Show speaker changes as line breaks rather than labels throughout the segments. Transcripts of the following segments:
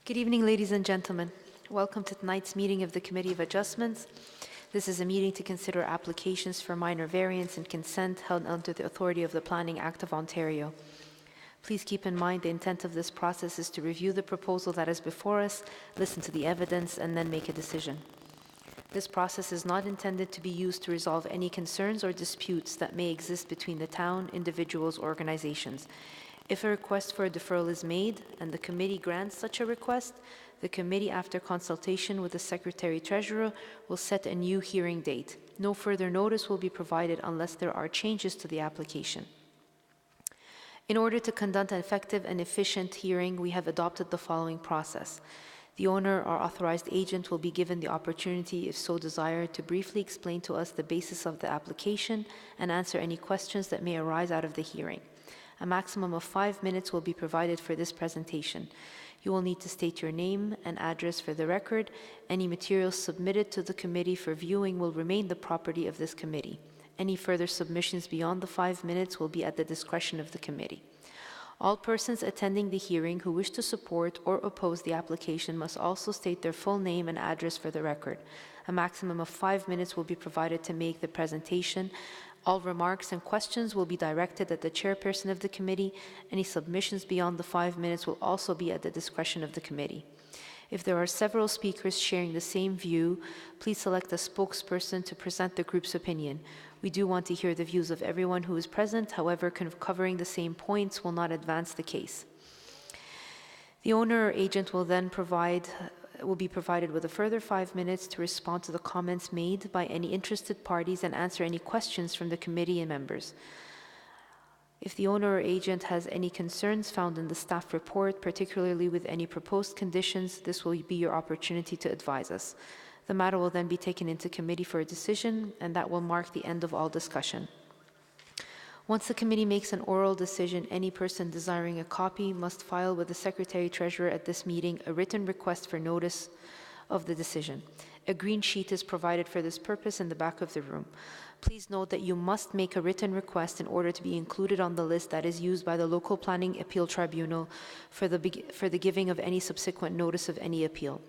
Good evening, ladies and gentlemen. Welcome to tonight's meeting of the Committee of Adjustments. This is a meeting to consider applications for minor variance and consent held under the authority of the Planning Act of Ontario. Please keep in mind the intent of this process is to review the proposal that is before us, listen to the evidence, and then make a decision. This process is not intended to be used to resolve any concerns or disputes that may exist between the town, individuals, or organizations. If a request for a deferral is made and the committee grants such a request, the committee, after consultation with the Secretary-Treasurer, will set a new hearing date. No further notice will be provided unless there are changes to the application. In order to conduct an effective and efficient hearing, we have adopted the following process. The owner or authorized agent will be given the opportunity, if so desired, to briefly explain to us the basis of the application and answer any questions that may arise out of the hearing. A maximum of 5 minutes will be provided for this presentation. You will need to state your name and address for the record. Any materials submitted to the committee for viewing will remain the property of this committee. Any further submissions beyond the 5 minutes will be at the discretion of the committee. All persons attending the hearing who wish to support or oppose the application must also state their full name and address for the record. A maximum of 5 minutes will be provided to make the presentation. All remarks and questions will be directed at the chairperson of the committee. Any submissions beyond the 5 minutes will also be at the discretion of the committee. If there are several speakers sharing the same view, please select a spokesperson to present the group's opinion. We do want to hear the views of everyone who is present, however, covering the same points will not advance the case. The owner or agent will then be provided with a further 5 minutes to respond to the comments made by any interested parties and answer any questions from the committee and members. If the owner or agent has any concerns found in the staff report, particularly with any proposed conditions, this will be your opportunity to advise us. The matter will then be taken into committee for a decision, and that will mark the end of all discussion. Once the committee makes an oral decision, any person desiring a copy must file with the Secretary-Treasurer at this meeting a written request for notice of the decision. A green sheet is provided for this purpose in the back of the room. Please note that you must make a written request in order to be included on the list that is used by the Local Planning Appeal Tribunal for the giving of any subsequent notice of any appeal.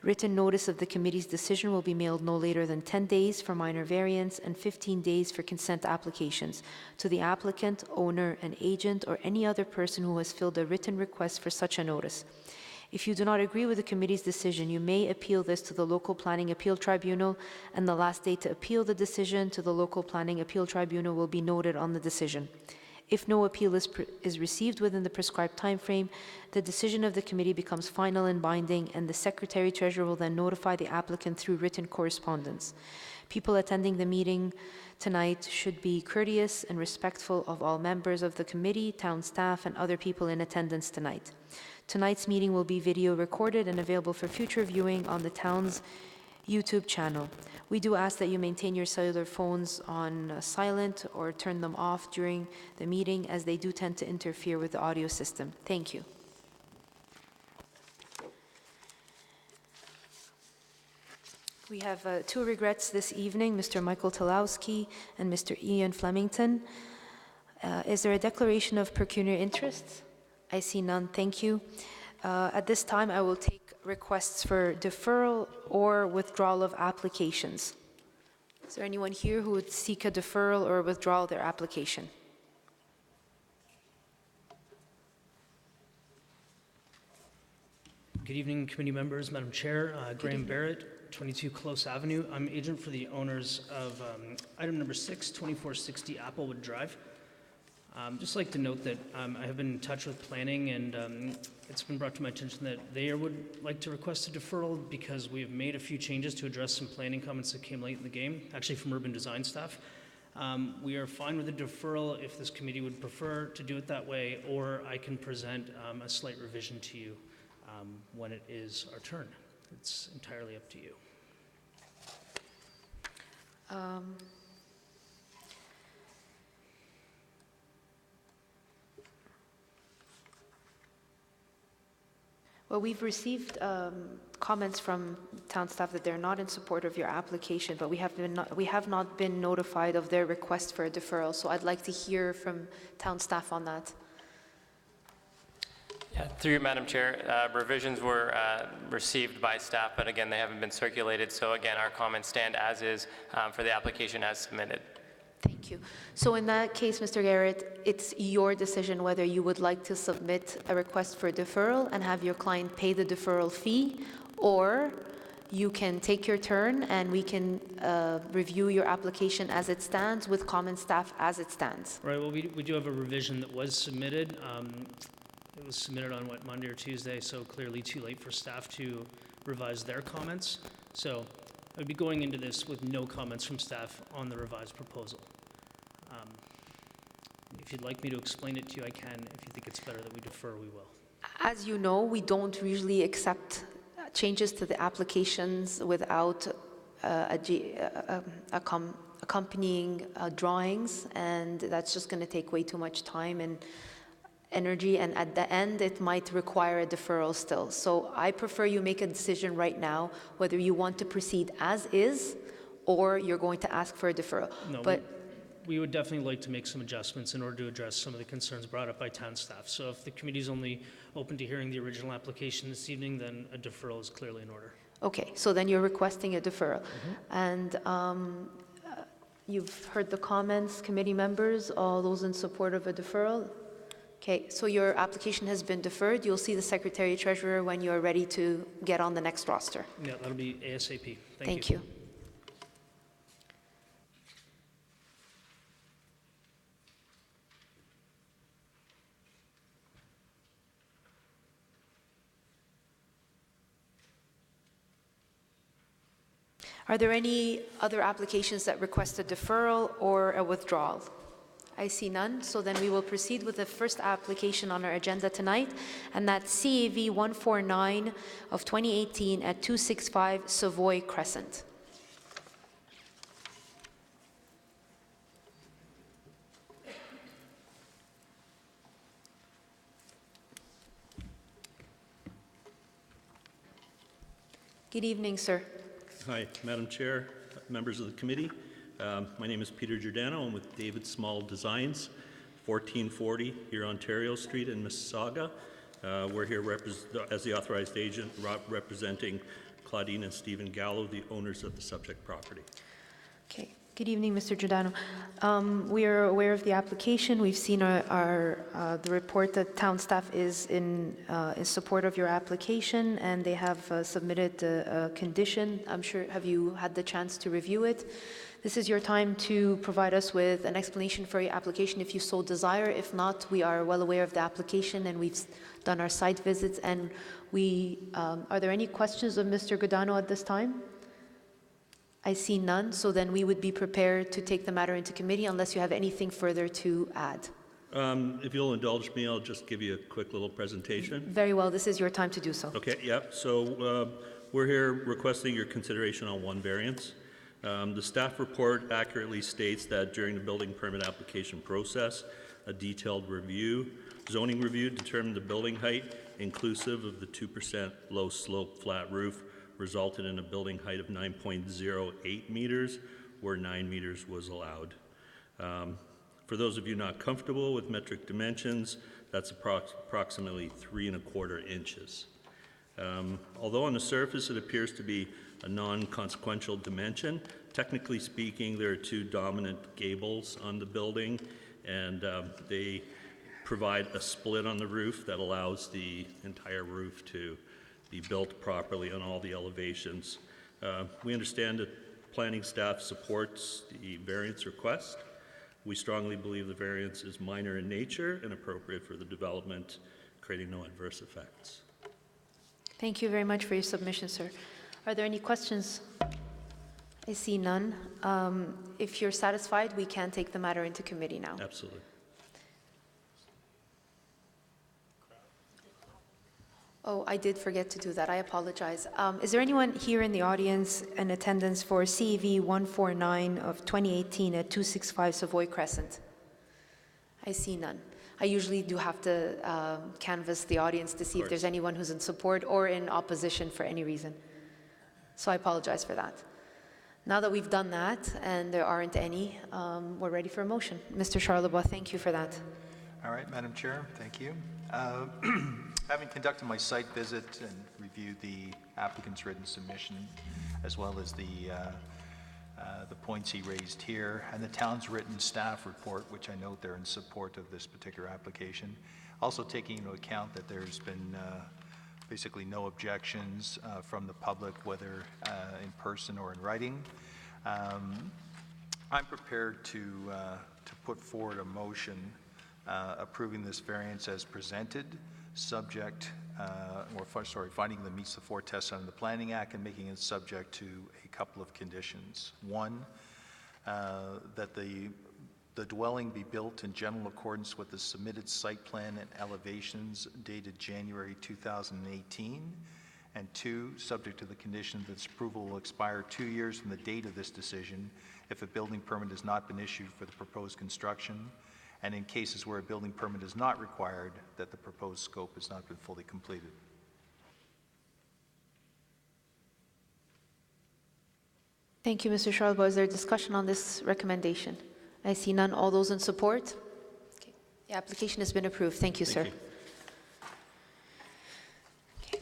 Written notice of the committee's decision will be mailed no later than 10 days for minor variance and 15 days for consent applications to the applicant, owner, and agent, or any other person who has filled a written request for such a notice. If you do not agree with the committee's decision, you may appeal this to the Local Planning Appeal Tribunal, and the last date to appeal the decision to the Local Planning Appeal Tribunal will be noted on the decision. If no appeal is received within the prescribed time frame, the decision of the committee becomes final and binding, and the Secretary-Treasurer will then notify the applicant through written correspondence. People attending the meeting tonight should be courteous and respectful of all members of the committee, town staff, and other people in attendance tonight. Tonight's meeting will be video recorded and available for future viewing on the town's YouTube channel. We do ask that you maintain your cellular phones on silent or turn them off during the meeting, as they do tend to interfere with the audio system. Thank you. We have two regrets this evening, Mr. Michael Talowski and Mr. Ian Flemington. Is there a declaration of pecuniary interests? I see none. Thank you. At this time, I will take requests for deferral or withdrawal of applications. Is there anyone here who would seek a deferral or withdrawal of their application?
Good evening, committee members, Madam Chair. Graham Barrett, 22 Close Avenue. I'm agent for the owners of item number 6, 2460 Applewood Drive. Just like to note that I have been in touch with planning, and it's been brought to my attention that they would like to request a deferral because we have made a few changes to address some planning comments that came late in the game, actually from urban design staff. We are fine with a deferral if this committee would prefer to do it that way, or I can present a slight revision to you when it is our turn. It's entirely up to you.
Well, we've received comments from town staff that they're not in support of your application, but we have not been notified of their request for a deferral. So I'd like to hear from town staff on that.
Yeah, through you, Madam Chair, revisions were received by staff, but again, they haven't been circulated. So again, our comments stand as is for the application as submitted.
Thank you. So in that case, Mr. Garrett, it's your decision whether you would like to submit a request for deferral and have your client pay the deferral fee, or you can take your turn and we can review your application as it stands with common staff as it stands.
Right, well, we do have a revision that was submitted. It was submitted on, Monday or Tuesday, so clearly too late for staff to revise their comments. So I'd be going into this with no comments from staff on the revised proposal. If you'd like me to explain it to you, I can. If you think it's better that we defer, we will.
As you know, we don't usually accept changes to the applications without accompanying drawings, and that's just going to take way too much time and energy, and at the end it might require a deferral still. So I prefer you make a decision right now whether you want to proceed as is or you're going to ask for a deferral.
No,
but
we would definitely like to make some adjustments in order to address some of the concerns brought up by town staff. So if the committee's only open to hearing the original application this evening, then a deferral is clearly in order.
Okay, so then you're requesting a deferral. And you've heard the comments, committee members, all those in support of a deferral? Okay, so your application has been deferred. You'll see the Secretary Treasurer when you're ready to get on the next roster.
Yeah, that'll be ASAP.
Thank you. Are there any other applications that request a deferral or a withdrawal? I see none, so then we will proceed with the first application on our agenda tonight, and that's CAV 149 of 2018 at 265 Savoy Crescent. Good evening, sir.
Hi, Madam Chair, members of the committee. My name is Peter Giordano. I'm with David Small Designs, 1440 here Ontario Street in Mississauga. We're here as the authorized agent representing Claudine and Stephen Gallo, the owners of the subject property.
Okay. Good evening, Mr. Giordano. We are aware of the application. We've seen the report that town staff is in support of your application, and they have submitted a condition. I'm sure, have you had the chance to review it? This is your time to provide us with an explanation for your application if you so desire. If not, we are well aware of the application and we've done our site visits. And are there any questions of Mr. Giordano at this time? I see none, so then we would be prepared to take the matter into committee unless you have anything further to add.
If you'll indulge me, I'll just give you a quick little presentation.
Very well, this is your time to do so.
Okay, yep. So we're here requesting your consideration on one variance. The staff report accurately states that during the building permit application process, a detailed zoning review determined the building height inclusive of the 2% low slope flat roof resulted in a building height of 9.08 meters, where 9 meters was allowed. For those of you not comfortable with metric dimensions, that's approximately 3¼ inches. Although on the surface it appears to be a non-consequential dimension, technically speaking, there are two dominant gables on the building, and they provide a split on the roof that allows the entire roof to be built properly on all the elevations. We understand that planning staff supports the variance request. We strongly believe the variance is minor in nature and appropriate for the development, creating no adverse effects.
Thank you very much for your submission, sir. Are there any questions? I see none. If you're satisfied, we can take the matter into committee now.
Absolutely.
Oh, I did forget to do that. I apologize. Is there anyone here in the audience in attendance for CEV 149 of 2018 at 265 Savoy Crescent? I see none. I usually do have to canvass the audience to see if there's anyone who's in support or in opposition for any reason. So I apologize for that. Now that we've done that, and there aren't any, we're ready for a motion. Mr. Charlebois, thank you for that.
All right, Madam Chair, thank you. Having conducted my site visit and reviewed the applicant's written submission, as well as the points he raised here, and the town's written staff report, which I note they're in support of this particular application, also taking into account that there's been basically no objections from the public, whether in person or in writing. I'm prepared to put forward a motion approving this variance as presented, subject, finding that meets the 4 tests under the Planning Act and making it subject to a couple of conditions. One, that the dwelling be built in general accordance with the submitted site plan and elevations dated January 2018. And 2, subject to the condition that its approval will expire 2 years from the date of this decision if a building permit has not been issued for the proposed construction, and in cases where a building permit is not required, that the proposed scope has not been fully completed.
Thank you, Mr. Charlebois. Is there discussion on this recommendation? I see none. All those in support? Okay. The application has been approved. Thank you, sir.
Thank you.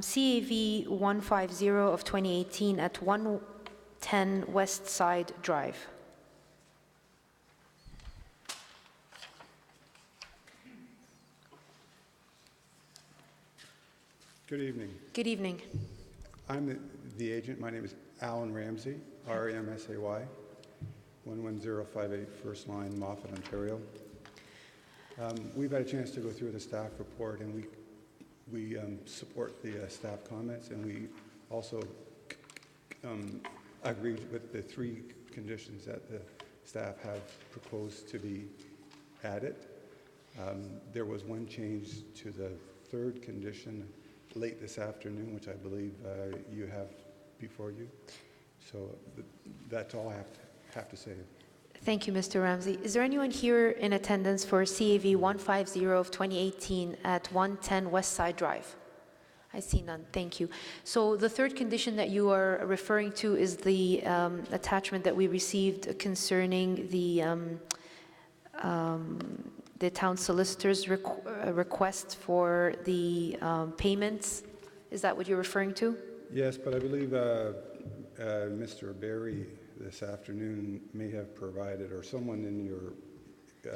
CAV 150 of 2018 at 110 West Side Drive.
Good evening.
Good evening.
I'm the agent. My name is Alan Ramsey, R-A-M-S-A-Y, 11058 First Line, Moffat, Ontario. We've had a chance to go through the staff report, and we support the staff comments, and we also agreed with the 3 conditions that the staff have proposed to be added. There was one change to the 3rd condition late this afternoon, which I believe you have before you. So that's all I have to say.
Thank you, Mr. Ramsey. Is there anyone here in attendance for CAV 150 of 2018 at 110 West Side Drive? I see none. Thank you. So the 3rd condition that you are referring to is the attachment that we received concerning the town solicitor's request for the payments. Is that what you're referring to?
Yes, but I believe Mr. Barry this afternoon may have provided, or someone in your...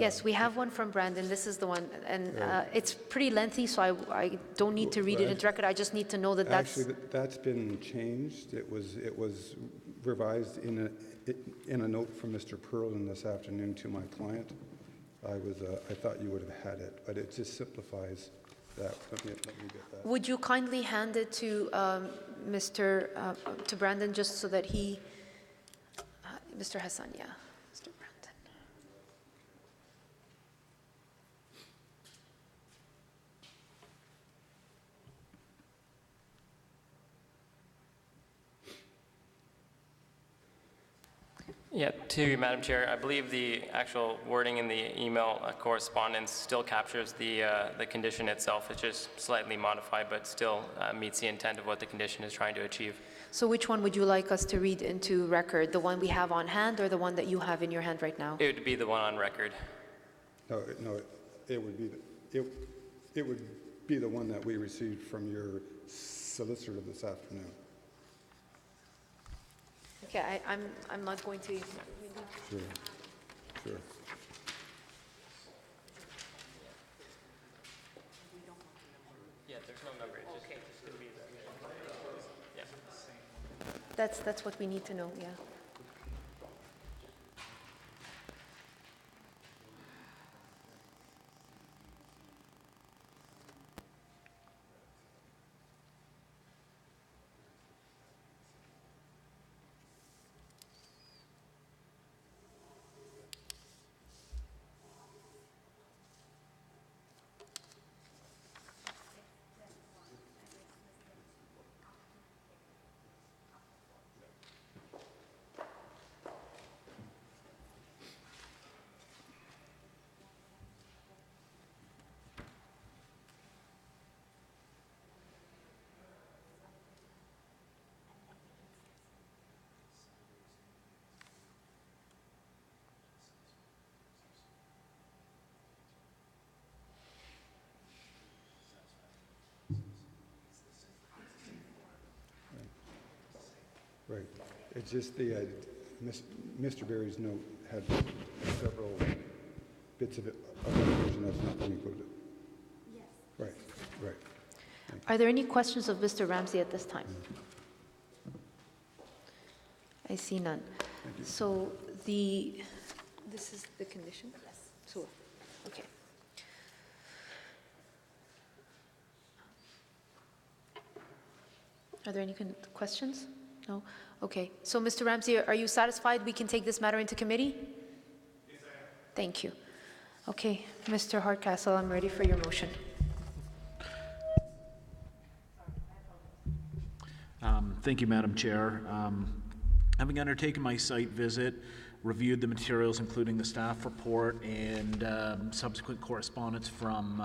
Yes, we have one from Brandon. This is the one, and it's pretty lengthy, so I don't need to read it into record. I just need to know that that's...
Actually, that's been changed. It was revised in a note from Mr. Perlin this afternoon to my client. I thought you would have had it, but it just simplifies that. Let me get that.
Would you kindly hand it to to Brandon, just so that he... Mr. Hassan, yeah. Mr. Brandon.
Yeah, to you, Madam Chair, I believe the actual wording in the email correspondence still captures the condition itself. It's just slightly modified, but still meets the intent of what the condition is trying to achieve.
So which one would you like us to read into record? The one we have on hand, or the one that you have in your hand right now?
It would be the one on record.
No, it would be the one that we received from your solicitor this afternoon.
Okay, I'm not going to...
Sure.
Yeah, there's no number. It's just going to be the... Yeah.
That's what we need to know, yeah.
It's just the, Mr. Berry's note had several bits of it, of the version that's not been included. Yes. Right, right.
Are there any questions of Mr. Ramsey at this time? I see none. So this is the condition? Yes. So, okay. Are there any questions? No? Okay. So, Mr. Ramsey, are you satisfied we can take this matter into committee? Yes, I am. Thank you. Okay. Mr. Hardcastle, I'm ready for your motion.
Thank you, Madam Chair. Having undertaken my site visit, reviewed the materials, including the staff report and subsequent correspondence from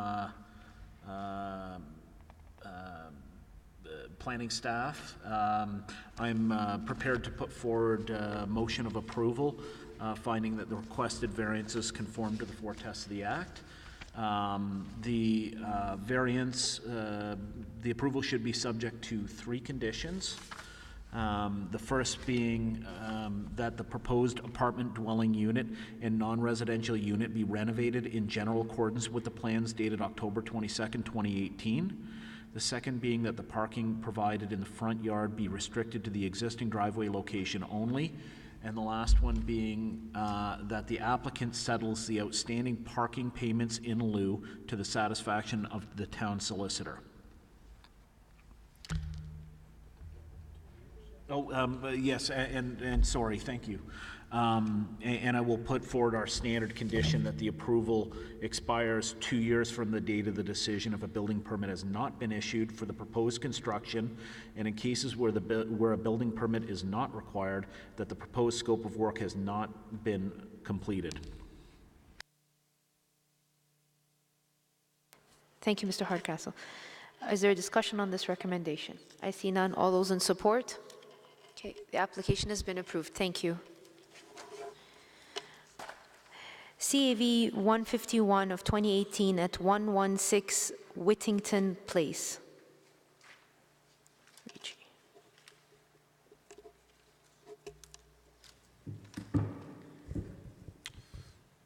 the planning staff, I'm prepared to put forward a motion of approval, finding that the requested variances conform to the four tests of the Act. The variance, the approval should be subject to 3 conditions. The first being that the proposed apartment dwelling unit and non-residential unit be renovated in general accordance with the plans dated October 22nd, 2018. The second being that the parking provided in the front yard be restricted to the existing driveway location only. And the last one being that the applicant settles the outstanding parking payments in lieu to the satisfaction of the town solicitor. Yes, and sorry, thank you. And I will put forward our standard condition that the approval expires 2 years from the date of the decision if a building permit has not been issued for the proposed construction, and in cases where where a building permit is not required, that the proposed scope of work has not been completed.
Thank you, Mr. Hardcastle. Is there a discussion on this recommendation? I see none. All those in support? Okay, the application has been approved. Thank you. CAV 151 of 2018 at 116 Whittington Place.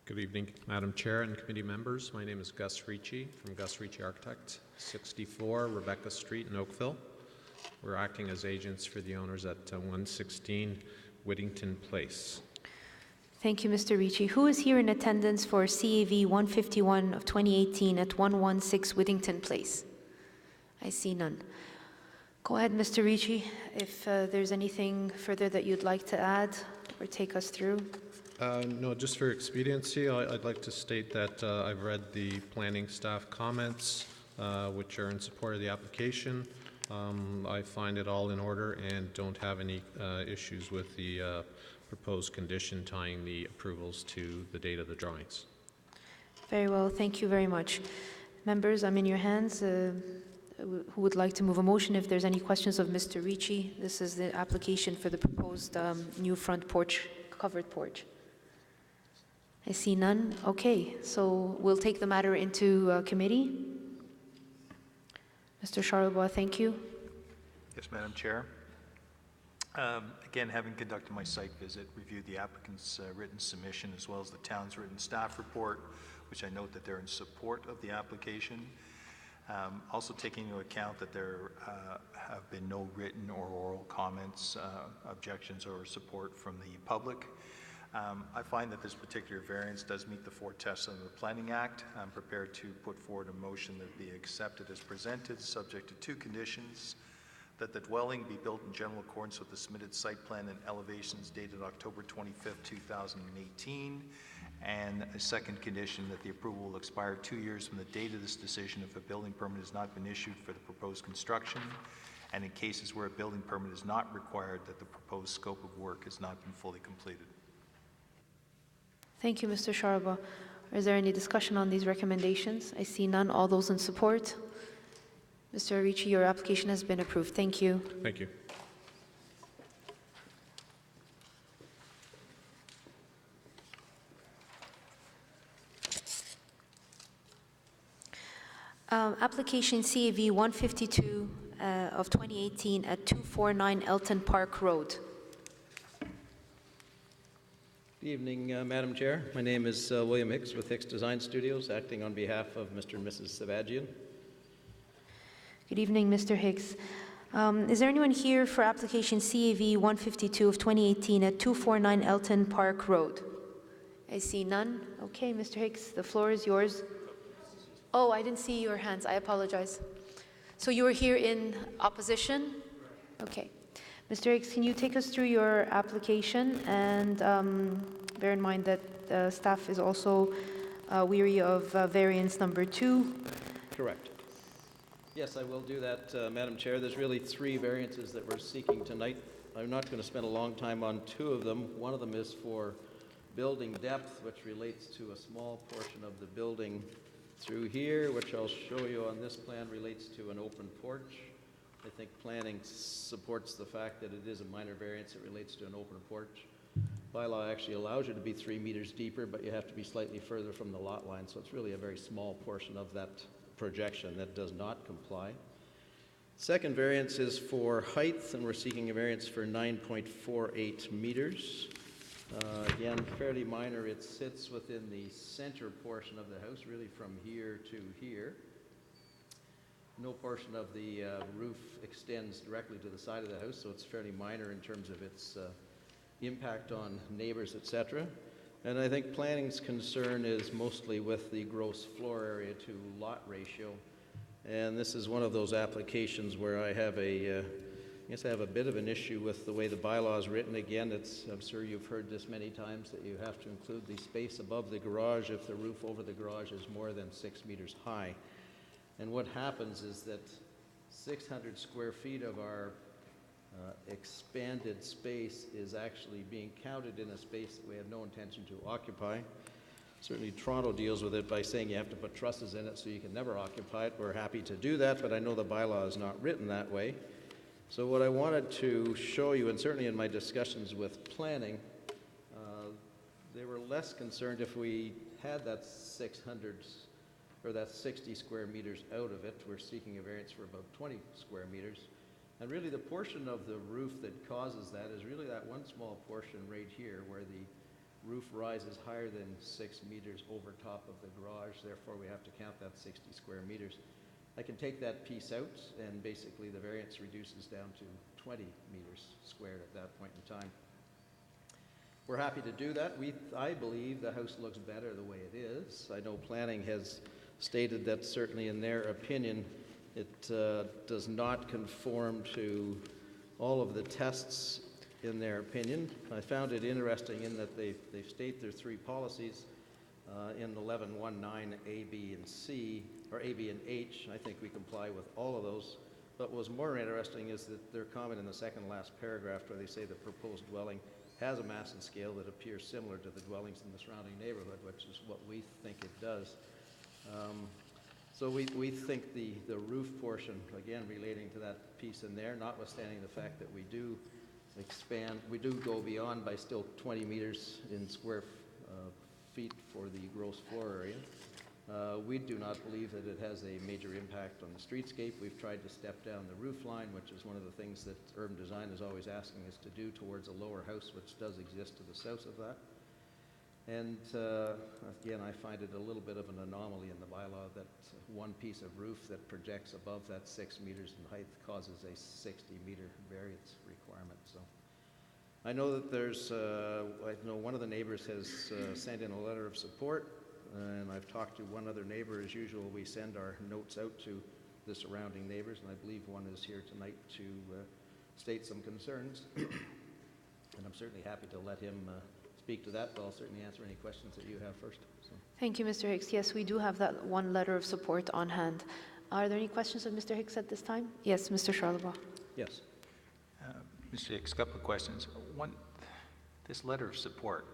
Good evening, Madam Chair and committee members. My name is Gus Ricci from Gus Ricci Architect, 64 Rebecca Street in Oakville. We're acting as agents for the owners at 116 Whittington Place.
Thank you, Mr. Ricci. Who is here in attendance for CAV 151 of 2018 at 116 Whittington Place? I see none. Go ahead, Mr. Ricci, if there's anything further that you'd like to add or take us through.
No, just for expediency, I'd like to state that I've read the planning staff comments, which are in support of the application. I find it all in order and don't have any issues with the proposed condition tying the approvals to the date of the drawings.
Very well, thank you very much. Members, I'm in your hands. Who would like to move a motion if there's any questions of Mr. Ricci? This is the application for the proposed new front porch, covered porch. I see none. Okay, so we'll take the matter into committee. Mr. Charlebois, thank you.
Yes, Madam Chair. Again, having conducted my site visit, reviewed the applicant's written submission as well as the town's written staff report, which I note that they're in support of the application. Also taking into account that there have been no written or oral comments, objections, or support from the public. I find that this particular variance does meet the 4 tests under the Planning Act. I'm prepared to put forward a motion that be accepted as presented, subject to 2 conditions: that the dwelling be built in general accordance with the submitted site plan and elevations dated October 25th, 2018, and a second condition that the approval will expire 2 years from the date of this decision if a building permit has not been issued for the proposed construction, and in cases where a building permit is not required, that the proposed scope of work has not been fully completed.
Thank you, Mr. Charlebois. Is there any discussion on these recommendations? I see none. All those in support? Mr. Ricci, your application has been approved. Thank you.
Thank you.
Application CAV 152 of 2018 at 249 Elton Park Road.
Good evening, Madam Chair. My name is William Hicks with Hicks Design Studios, acting on behalf of Mr. and Mrs. Savagian.
Good evening, Mr. Hicks. Is there anyone here for application CAV 152 of 2018 at 249 Elton Park Road? I see none. Okay, Mr. Hicks, the floor is yours. Oh, I didn't see your hands. I apologize. So you were here in opposition? Okay. Mr. Hicks, can you take us through your application? And bear in mind that staff is also weary of variance number 2.
Correct. Yes, I will do that, Madam Chair. There's really 3 variances that we're seeking tonight. I'm not going to spend a long time on 2 of them. One of them is for building depth, which relates to a small portion of the building through here, which I'll show you on this plan, relates to an open porch. I think planning supports the fact that it is a minor variance. It relates to an open porch. Bylaw actually allows you to be 3 meters deeper, but you have to be slightly further from the lot line, so it's really a very small portion of that projection that does not comply. Second variance is for height, and we're seeking a variance for 9.48 meters. Again, fairly minor. It sits within the center portion of the house, really from here to here. No portion of the roof extends directly to the side of the house, so it's fairly minor in terms of its impact on neighbors, etc. And I think planning's concern is mostly with the gross floor area to lot ratio. And this is one of those applications where I have I guess I have a bit of an issue with the way the bylaw is written. Again, I'm sure you've heard this many times, that you have to include the space above the garage if the roof over the garage is more than 6 meters high. And what happens is that 600 square feet of our expanded space is actually being counted in a space that we have no intention to occupy. Certainly Toronto deals with it by saying you have to put trusses in it so you can never occupy it. We're happy to do that, but I know the bylaw is not written that way. So what I wanted to show you, and certainly in my discussions with planning, they were less concerned if we had that 600 or that 60 square meters out of it. We're seeking a variance for about 20 square meters. And really the portion of the roof that causes that is really that one small portion right here where the roof rises higher than 6 meters over top of the garage. Therefore, we have to count that 60 square meters. I can take that piece out, and basically the variance reduces down to 20 meters squared at that point in time. We're happy to do that. I believe the house looks better the way it is. I know planning has stated that certainly in their opinion it does not conform to all of the tests in their opinion. I found it interesting in that they state their 3 policies in 1119 A, B, and C, or A, B, and H. I think we comply with all of those. But what's more interesting is that their comment in the second last paragraph where they say the proposed dwelling has a mass and scale that appears similar to the dwellings in the surrounding neighborhood, which is what we think it does. So we think the roof portion, again, relating to that piece in there, notwithstanding the fact that we do expand, we do go beyond by still 20 meters in square feet for the gross floor area. We do not believe that it has a major impact on the streetscape. We've tried to step down the roof line, which is one of the things that urban design is always asking us to do towards a lower house, which does exist to the south of that. And again, I find it a little bit of an anomaly in the bylaw that one piece of roof that projects above that 6 meters in height causes a 60-meter variance requirement. So I know that there's, I know one of the neighbors has sent in a letter of support, and I've talked to one other neighbor. As usual, we send our notes out to the surrounding neighbors, and I believe one is here tonight to state some concerns. And I'm certainly happy to let him speak to that, but I'll certainly answer any questions that you have first. So.
Thank you, Mr. Hicks. Yes, we do have that one letter of support on hand. Are there any questions of Mr. Hicks at this time? Yes, Mr. Charlebois.
Yes.
Mr. Hicks, a couple of questions. One, this letter of support,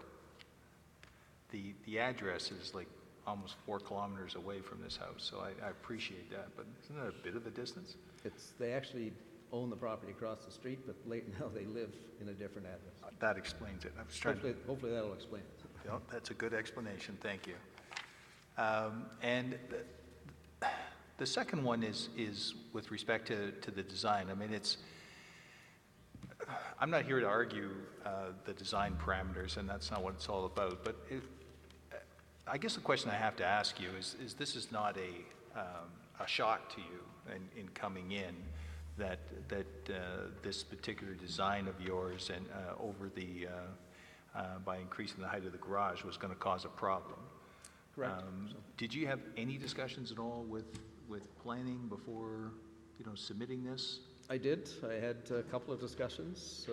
the address is like almost 4 kilometers away from this house, so I appreciate that, but isn't that a bit of a distance?
They actually own the property across the street, but now they live in a different address.
That explains it. I was trying
Hopefully that'll explain it.
Yeah, that's a good explanation. Thank you. And the second one is with respect to the design. I mean, I'm not here to argue the design parameters, and that's not what it's all about. But I guess the question I have to ask you is this is not a shock to you in coming in that this particular design of yours and by increasing the height of the garage was going to cause a problem.
Correct.
Did you have any discussions at all with planning before, submitting this?
I did. I had a couple of discussions,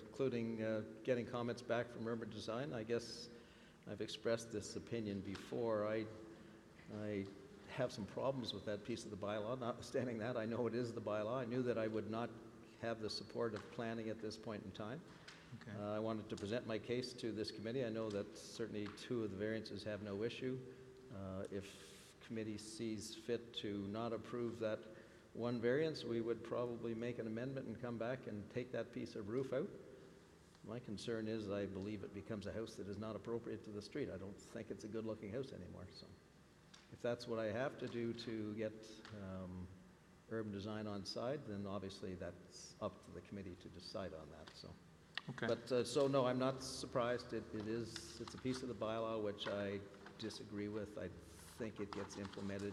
including getting comments back from Urban Design. I guess I've expressed this opinion before. I have some problems with that piece of the bylaw. Notwithstanding that, I know it is the bylaw. I knew that I would not have the support of planning at this point in time.
Okay.
I wanted to present my case to this committee. I know that certainly 2 of the variances have no issue. If committee sees fit to not approve that one variance, we would probably make an amendment and come back and take that piece of roof out. My concern is I believe it becomes a house that is not appropriate to the street. I don't think it's a good-looking house anymore. So if that's what I have to do to get Urban Design on side, then obviously that's up to the committee to decide on that. So.
Okay.
But, so no, I'm not surprised. It's a piece of the bylaw which I disagree with. I think it gets implemented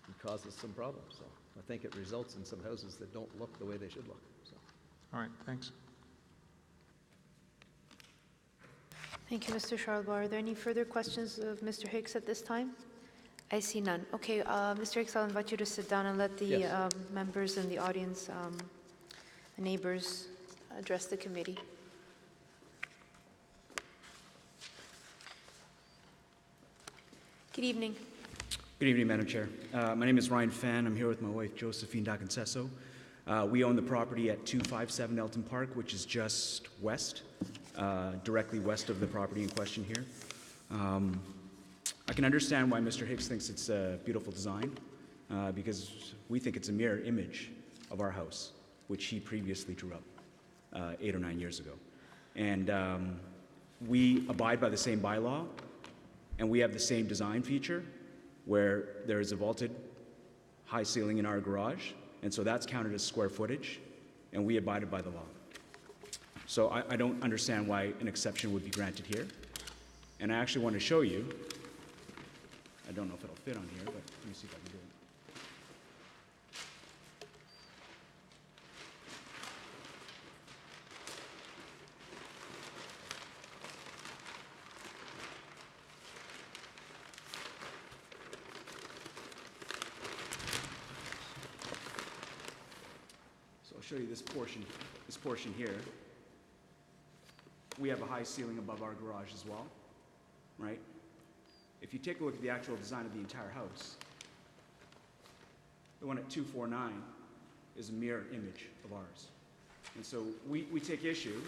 and causes some problems. So I think it results in some houses that don't look the way they should look. So.
All right, thanks.
Thank you, Mr. Charlebois. Are there any further questions of Mr. Hicks at this time? I see none. Okay, Mr. Hicks, I'll invite you to sit down and let the
Yes.
members in the audience, the neighbors, address the committee. Good evening.
Good evening, Madam Chair. My name is Ryan Fan. I'm here with my wife, Josephine Daconcesso. We own the property at 257 Elton Park, which is just west, directly west of the property in question here. I can understand why Mr. Hicks thinks it's a beautiful design, because we think it's a mirror image of our house, which he previously drew up 8 or 9 years ago. And we abide by the same bylaw, and we have the same design feature where there is a vaulted high ceiling in our garage, and so that's counted as square footage, and we abided by the law. So I don't understand why an exception would be granted here. And I actually want to show you, I don't know if it'll fit on here, but let me see if I can do it. So I'll show you this portion here. We have a high ceiling above our garage as well, right? If you take a look at the actual design of the entire house, the one at 249 is a mirror image of ours. And so we take issue.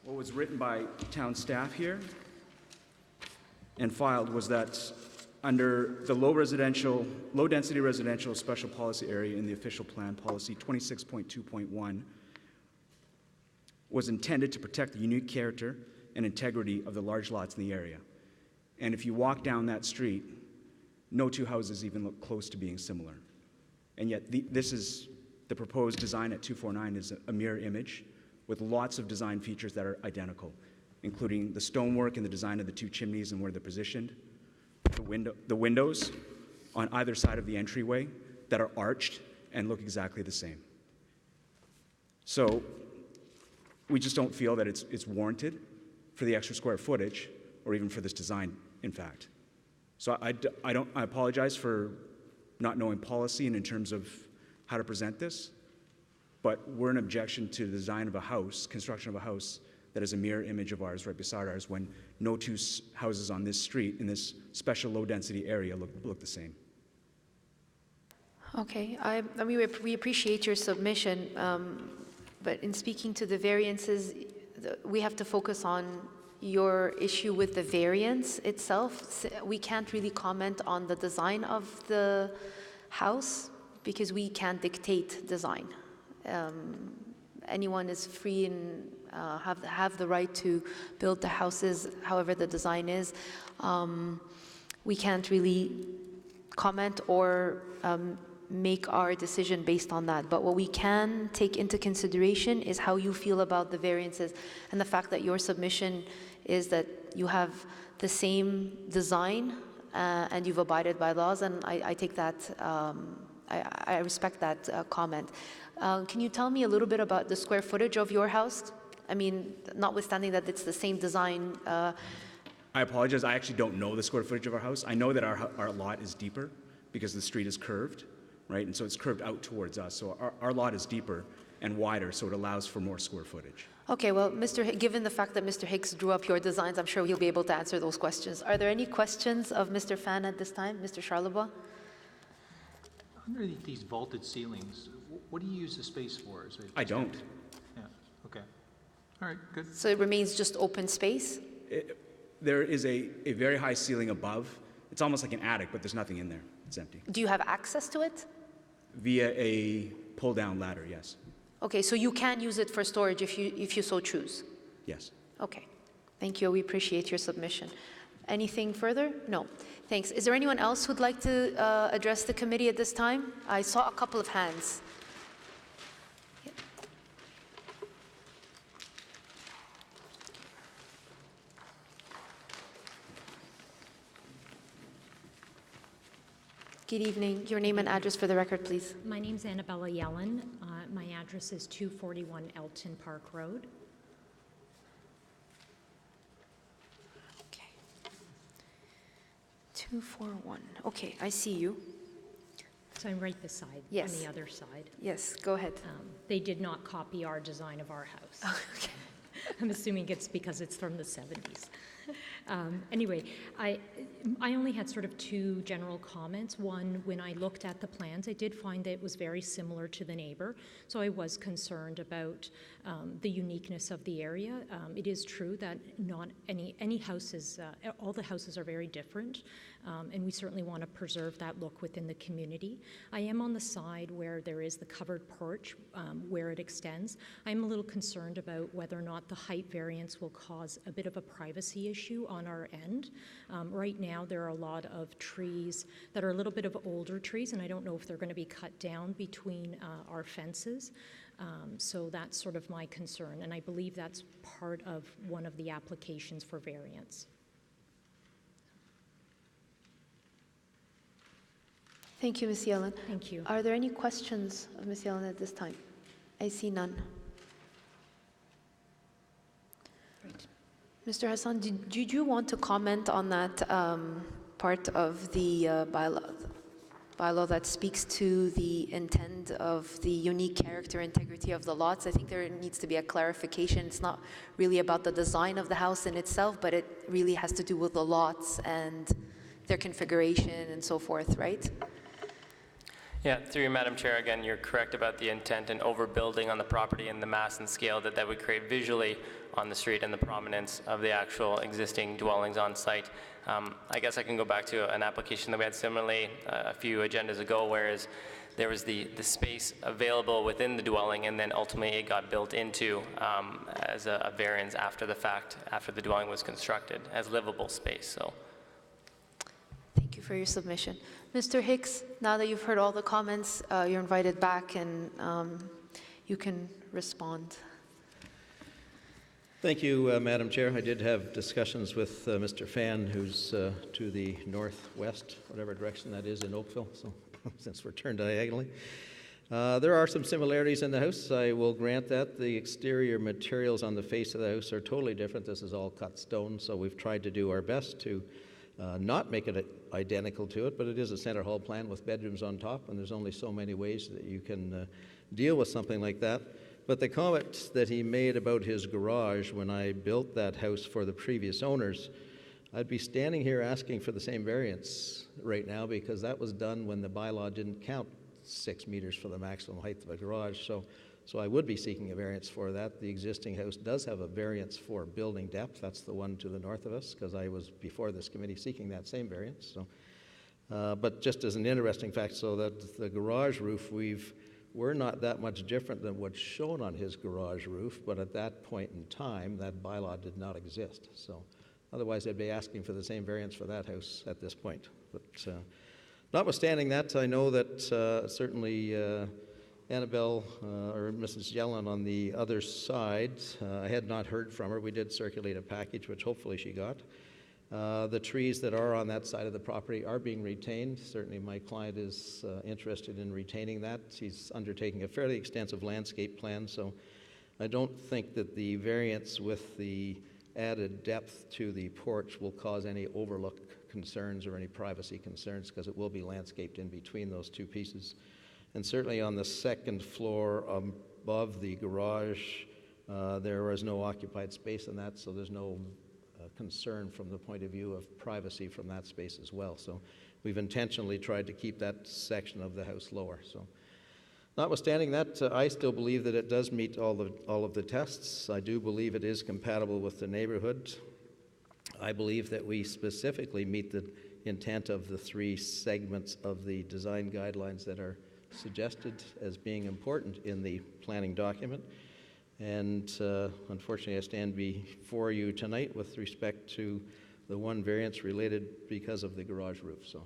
What was written by town staff here and filed was that under the low density residential special policy area in the official plan policy 26.2.1 was intended to protect the unique character and integrity of the large lots in the area. And if you walk down that street, no 2 houses even look close to being similar. And yet this is the proposed design at 249 is a mirror image with lots of design features that are identical, including the stonework and the design of the 2 chimneys and where they're positioned, the windows on either side of the entryway that are arched and look exactly the same. So we just don't feel that it's warranted for the extra square footage or even for this design, in fact. So I apologize for not knowing policy and in terms of how to present this, but we're an objection to the design of a house, construction of a house that is a mirror image of ours right beside ours when no 2 houses on this street in this special low density area look the same.
Okay, I mean, we appreciate your submission, but in speaking to the variances, we have to focus on your issue with the variance itself. We can't really comment on the design of the house because we can't dictate design. Anyone is free and have the right to build the houses however the design is. We can't really comment or make our decision based on that. But what we can take into consideration is how you feel about the variances and the fact that your submission is that you have the same design and you've abided by laws, and I take that, I respect that comment. Can you tell me a little bit about the square footage of your house? I mean, notwithstanding that it's the same design.
I apologize, I actually don't know the square footage of our house. I know that our lot is deeper because the street is curved, right? And so it's curved out towards us. So our lot is deeper and wider, so it allows for more square footage.
Okay, well, given the fact that Mr. Hicks drew up your designs, I'm sure he'll be able to answer those questions. Are there any questions of Mr. Fan at this time? Mr. Charlebois?
Underneath these vaulted ceilings, what do you use the space for? Is it
I don't.
Yeah, okay. All right, good.
So it remains just open space?
There is a very high ceiling above. It's almost like an attic, but there's nothing in there. It's empty.
Do you have access to it?
Via a pull-down ladder, yes.
Okay, so you can use it for storage if you so choose?
Yes.
Okay, thank you. We appreciate your submission. Anything further? No. Thanks. Is there anyone else who'd like to address the committee at this time? I saw a couple of hands. Yep. Good evening. Your name and address for the record, please.
My name's Annabella Yellen. My address is 241 Elton Park Road.
Okay. 241. Okay, I see you.
So I'm right beside,
Yes.
on the other side.
Yes, go ahead.
They did not copy our design of our house.
Okay.
I'm assuming it's because it's from the 70s. Anyway, I only had sort of two general comments. One, when I looked at the plans, I did find that it was very similar to the neighbor, so I was concerned about the uniqueness of the area. It is true that not any houses, all the houses are very different, and we certainly want to preserve that look within the community. I am on the side where there is the covered porch, where it extends. I'm a little concerned about whether or not the height variance will cause a bit of a privacy issue on our end. Right now, there are a lot of trees that are a little bit of older trees, and I don't know if they're going to be cut down between our fences. So that's sort of my concern, and I believe that's part of one of the applications for variance.
Thank you, Ms. Yellen.
Thank you.
Are there any questions of Ms. Yellen at this time? I see none.
Right.
Mr. Hassan, did you want to comment on that part of the bylaw that speaks to the intent of the unique character integrity of the lots? I think there needs to be a clarification. It's not really about the design of the house in itself, but it really has to do with the lots and their configuration and so forth, right?
Yeah, through you, Madam Chair, again, you're correct about the intent and overbuilding on the property and the mass and scale that would create visually on the street and the prominence of the actual existing dwellings on site. I guess I can go back to an application that we had similarly a few agendas ago, whereas there was the space available within the dwelling, and then ultimately it got built into as a variance after the fact, after the dwelling was constructed, as livable space. So.
Thank you for your submission. Mr. Hicks, now that you've heard all the comments, you're invited back and you can respond.
Thank you, Madam Chair. I did have discussions with Mr. Fan, who's to the northwest, whatever direction that is in Oakville, so since we're turned diagonally. There are some similarities in the house. I will grant that. The exterior materials on the face of the house are totally different. This is all cut stone, so we've tried to do our best to not make it identical to it, but it is a center hall plan with bedrooms on top, and there's only so many ways that you can deal with something like that. But the comment that he made about his garage when I built that house for the previous owners, I'd be standing here asking for the same variance right now, because that was done when the bylaw didn't count 6 meters for the maximum height of a garage. So I would be seeking a variance for that. The existing house does have a variance for building depth. That's the one to the north of us, because I was, before this committee, seeking that same variance. So, but just as an interesting fact, so that the garage roof, we're not that much different than what's shown on his garage roof, but at that point in time, that bylaw did not exist. So otherwise, I'd be asking for the same variance for that house at this point. But Notwithstanding that, I know that certainly Annabelle or Mrs. Yellen on the other side, I had not heard from her. We did circulate a package, which hopefully she got. The trees that are on that side of the property are being retained. Certainly my client is interested in retaining that. She's undertaking a fairly extensive landscape plan, so I don't think that the variance with the added depth to the porch will cause any overlook concerns or any privacy concerns, because it will be landscaped in between those two pieces. And certainly on the second floor above the garage, there is no occupied space in that, so there's no concern from the point of view of privacy from that space as well. So we've intentionally tried to keep that section of the house lower. So notwithstanding that, I still believe that it does meet all of the tests. I do believe it is compatible with the neighborhood. I believe that we specifically meet the intent of the 3 segments of the design guidelines that are suggested as being important in the planning document. And unfortunately, I stand before you tonight with respect to the one variance related because of the garage roof. So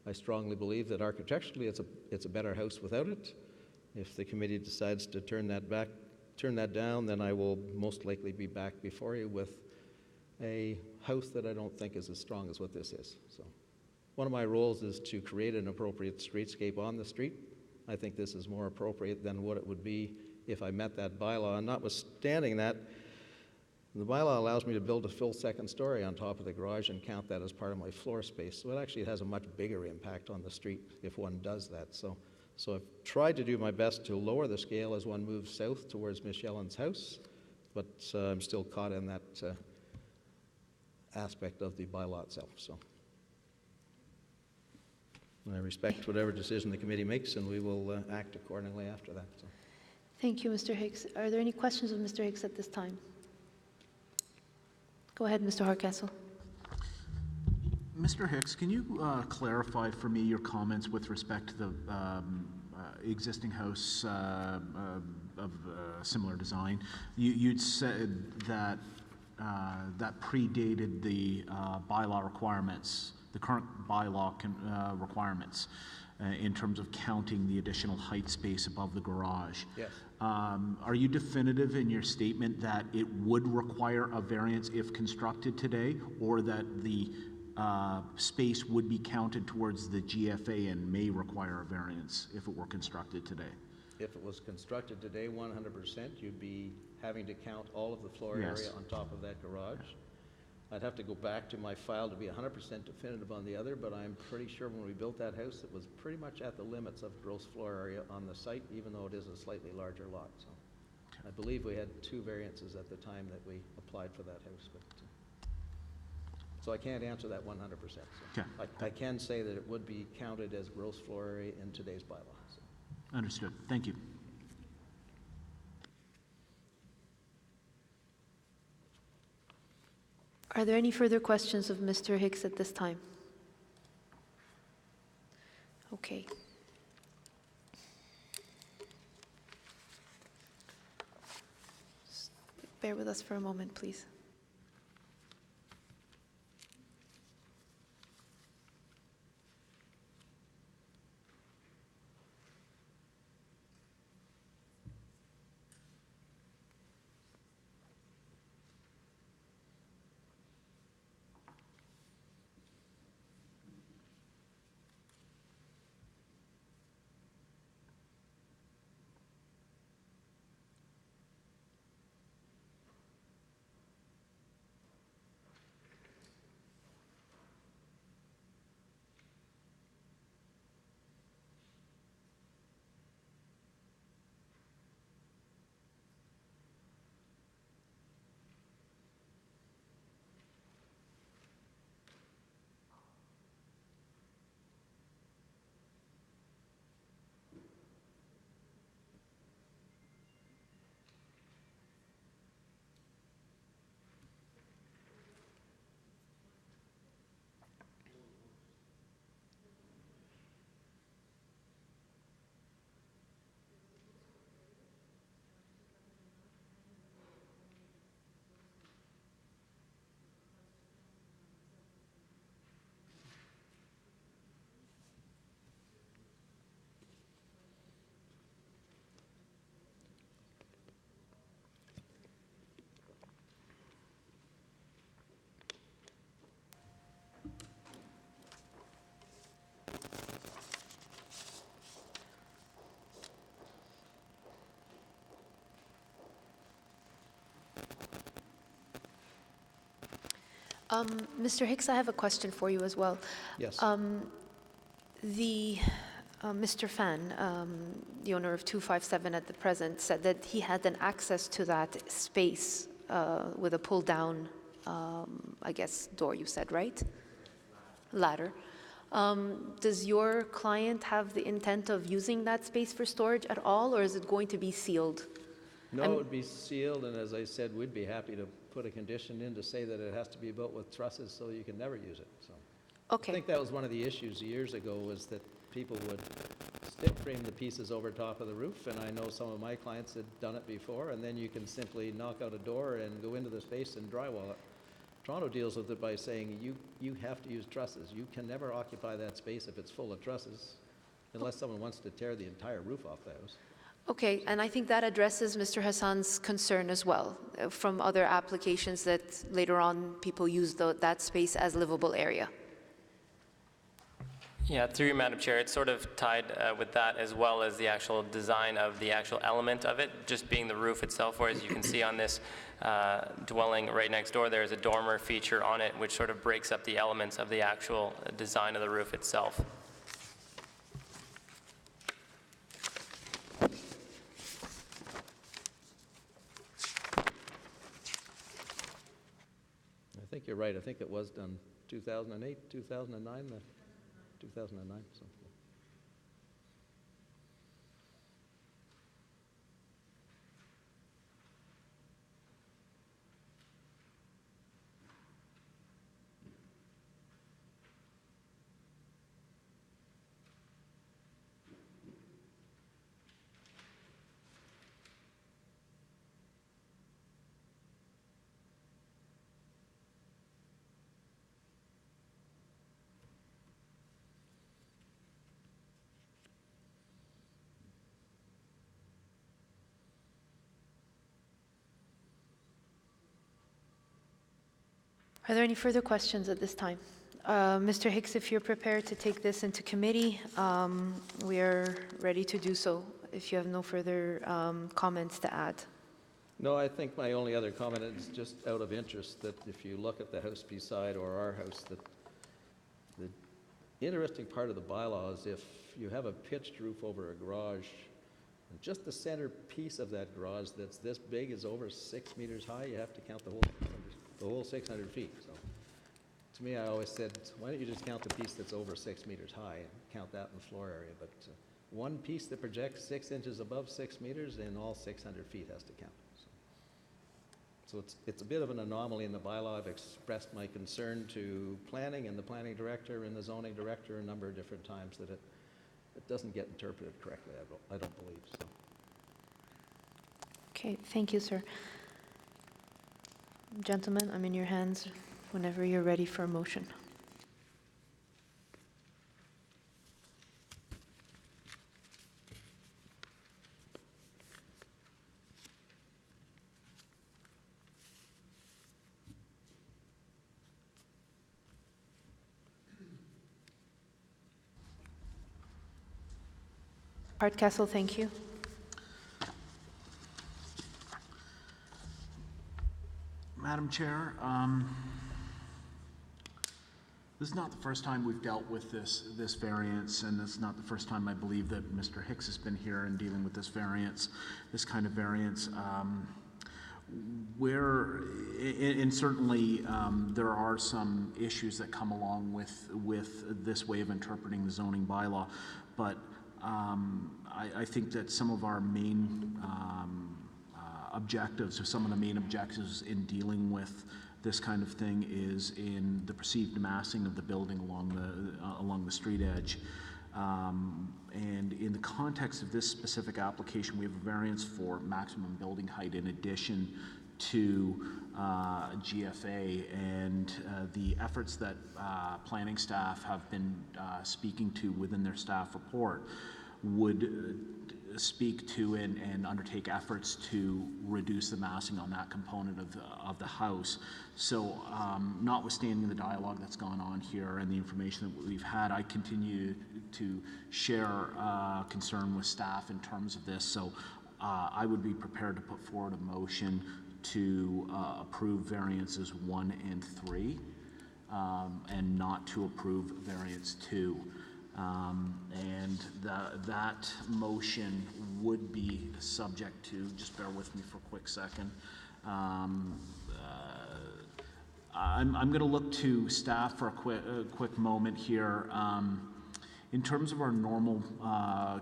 I strongly believe that architecturally it's a better house without it. If the committee decides to turn that down, then I will most likely be back before you with a house that I don't think is as strong as what this is. So one of my roles is to create an appropriate streetscape on the street. I think this is more appropriate than what it would be if I met that bylaw. And notwithstanding that, the bylaw allows me to build a full second story on top of the garage and count that as part of my floor space. So it actually has a much bigger impact on the street if one does that. So I've tried to do my best to lower the scale as one moves south towards Miss Yellen's house, but I'm still caught in that aspect of the bylaw itself. So I respect whatever decision the committee makes, and we will act accordingly after that. So.
Thank you, Mr. Hicks. Are there any questions of Mr. Hicks at this time? Go ahead, Mr. Hardcastle.
Mr. Hicks, can you clarify for me your comments with respect to the existing house of similar design? You'd said that that predated the bylaw requirements, the current bylaw requirements, in terms of counting the additional height space above the garage.
Yes.
Are you definitive in your statement that it would require a variance if constructed today, or that the space would be counted towards the GFA and may require a variance if it were constructed today?
If it was constructed today, 100%, you'd be having to count all of the floor area on top of that garage. I'd have to go back to my file to be 100% definitive on the other, but I'm pretty sure when we built that house, it was pretty much at the limits of gross floor area on the site, even though it is a slightly larger lot. So I believe we had 2 variances at the time that we applied for that house. But, so I can't answer that 100%. So
Okay.
I can say that it would be counted as gross floor area in today's bylaw. So.
Understood. Thank you.
Are there any further questions of Mr. Hicks at this time? Okay. Just bear with us for a moment, please. Mr. Hicks, I have a question for you as well.
Yes.
Mr. Fan, the owner of 257 at the present, said that he had an access to that space with a pull-down, I guess, door, you said, right? Ladder. Does your client have the intent of using that space for storage at all, or is it going to be sealed?
No, it would be sealed, and as I said, we'd be happy to put a condition in to say that it has to be built with trusses so you can never use it, so.
Okay.
I think that was one of the issues years ago, was that people would stick frame the pieces over top of the roof, and I know some of my clients had done it before, and then you can simply knock out a door and go into the space and drywall it. Toronto deals with it by saying you have to use trusses. You can never occupy that space if it's full of trusses, unless someone wants to tear the entire roof off the house.
Okay, and I think that addresses Mr. Hassan's concern as well, from other applications that later on people use that space as livable area.
Yeah, through you, Madam Chair, it's sort of tied with that, as well as the actual design of the actual element of it, just being the roof itself, whereas you can see on this dwelling right next door, there's a dormer feature on it, which sort of breaks up the elements of the actual design of the roof itself.
I think you're right. I think it was done 2008, 2009, 2009, so.
Are there any further questions at this time? Mr. Hicks, if you're prepared to take this into committee, we are ready to do so if you have no further comments to add.
No, I think my only other comment is just out of interest, that if you look at the house beside or our house, that the interesting part of the bylaw is if you have a pitched roof over a garage, and just the center piece of that garage that's this big is over 6 meters high, you have to count the whole 600 feet. So to me, I always said, why don't you just count the piece that's over 6 meters high and count that in the floor area? But one piece that projects 6 inches above 6 meters, and all 600 feet has to count. So it's a bit of an anomaly in the bylaw. I've expressed my concern to planning and the planning director and the zoning director a number of different times that it doesn't get interpreted correctly, I don't believe. So.
Okay, thank you, sir. Gentlemen, I'm in your hands whenever you're ready for a motion. Hardcastle, thank you.
Madam Chair, this is not the first time we've dealt with this variance, and it's not the first time I believe that Mr. Hicks has been here and dealing with this kind of variance. And certainly there are some issues that come along with this way of interpreting the zoning bylaw, but I think that some of our main objectives, or some of the main objectives in dealing with this kind of thing, is in the perceived massing of the building along the street edge. And in the context of this specific application, we have a variance for maximum building height in addition to GFA, and the efforts that planning staff have been speaking to within their staff report would speak to and undertake efforts to reduce the massing on that component of the house. So notwithstanding the dialogue that's gone on here and the information that we've had, I continue to share concern with staff in terms of this. So I would be prepared to put forward a motion to approve variances 1 and 3. and not to approve variance 2. And that motion would be subject to, just bear with me for a quick second. I'm going to look to staff for a quick moment here. In terms of our normal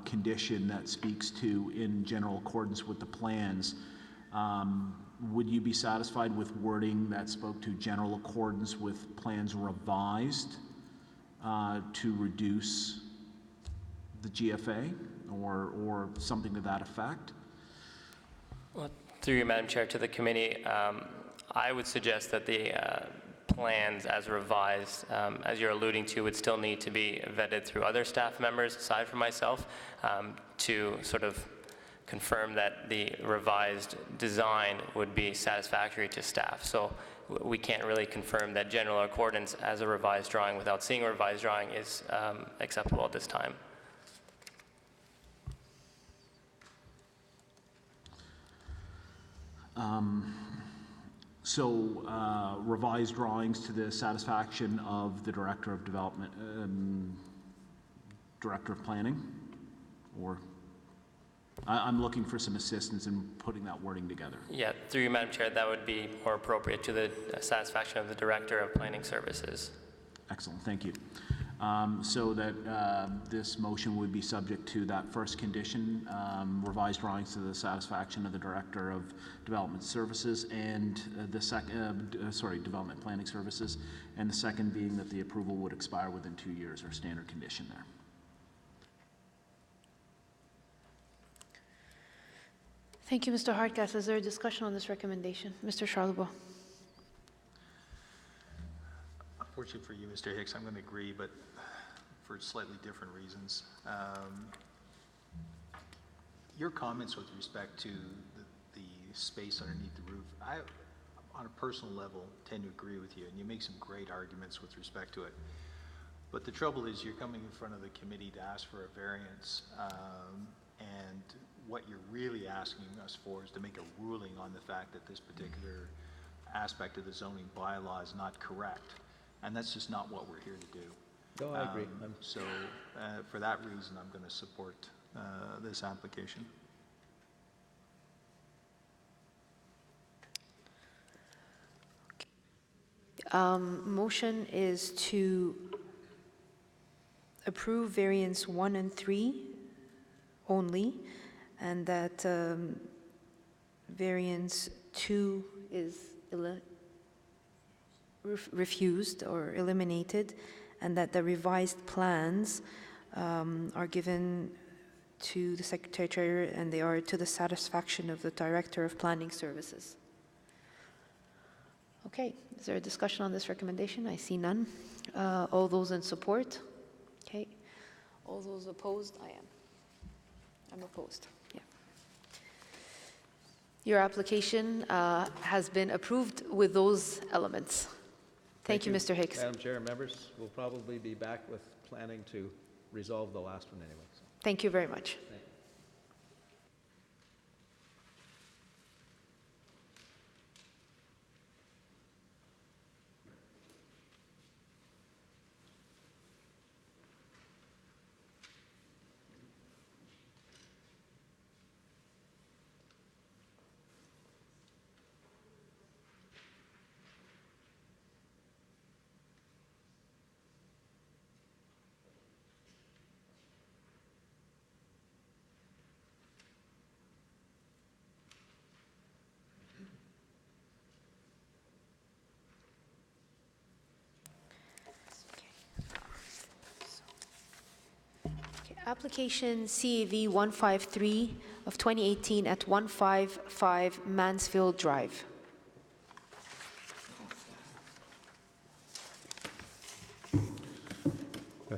condition that speaks to in general accordance with the plans, would you be satisfied with wording that spoke to general accordance with plans revised to reduce the GFA or something to that effect?
Well, through you, Madam Chair, to the committee, I would suggest that the plans as revised, as you're alluding to, would still need to be vetted through other staff members aside from myself to sort of confirm that the revised design would be satisfactory to staff. So we can't really confirm that general accordance as a revised drawing without seeing a revised drawing is acceptable at this time.
So revised drawings to the satisfaction of the Director of Development, Director of Planning, or I'm looking for some assistance in putting that wording together.
Yeah, through you, Madam Chair, that would be more appropriate to the satisfaction of the Director of Planning Services.
Excellent, thank you. So that this motion would be subject to that first condition, revised drawings to the satisfaction of the Director of Development Services, and the second, Development Planning Services, and the second being that the approval would expire within 2 years, our standard condition there.
Thank you, Mr. Hardcastle. Is there a discussion on this recommendation? Mr. Charlebois.
Unfortunately for you, Mr. Hicks, I'm going to agree, but for slightly different reasons. Your comments with respect to the space underneath the roof, I, on a personal level, tend to agree with you, and you make some great arguments with respect to it. But the trouble is you're coming in front of the committee to ask for a variance, and what you're really asking us for is to make a ruling on the fact that this particular aspect of the zoning bylaw is not correct. And that's just not what we're here to do.
No, I agree.
So for that reason, I'm going to support this application.
Motion is to approve variance 1 and 3 only, and that variance 2 is refused or eliminated, and that the revised plans are given to the Secretary and they are to the satisfaction of the Director of Planning Services. Okay, is there a discussion on this recommendation? I see none. All those in support? Okay. All those opposed? I'm opposed. Yeah. Your application has been approved with those elements. Thank you, Mr. Hicks.
Madam Chair, members, we'll probably be back with planning to resolve the last one anyway. So.
Thank you very much.
Thank you.
Application CAV 153 of 2018 at 155 Mansfield Drive.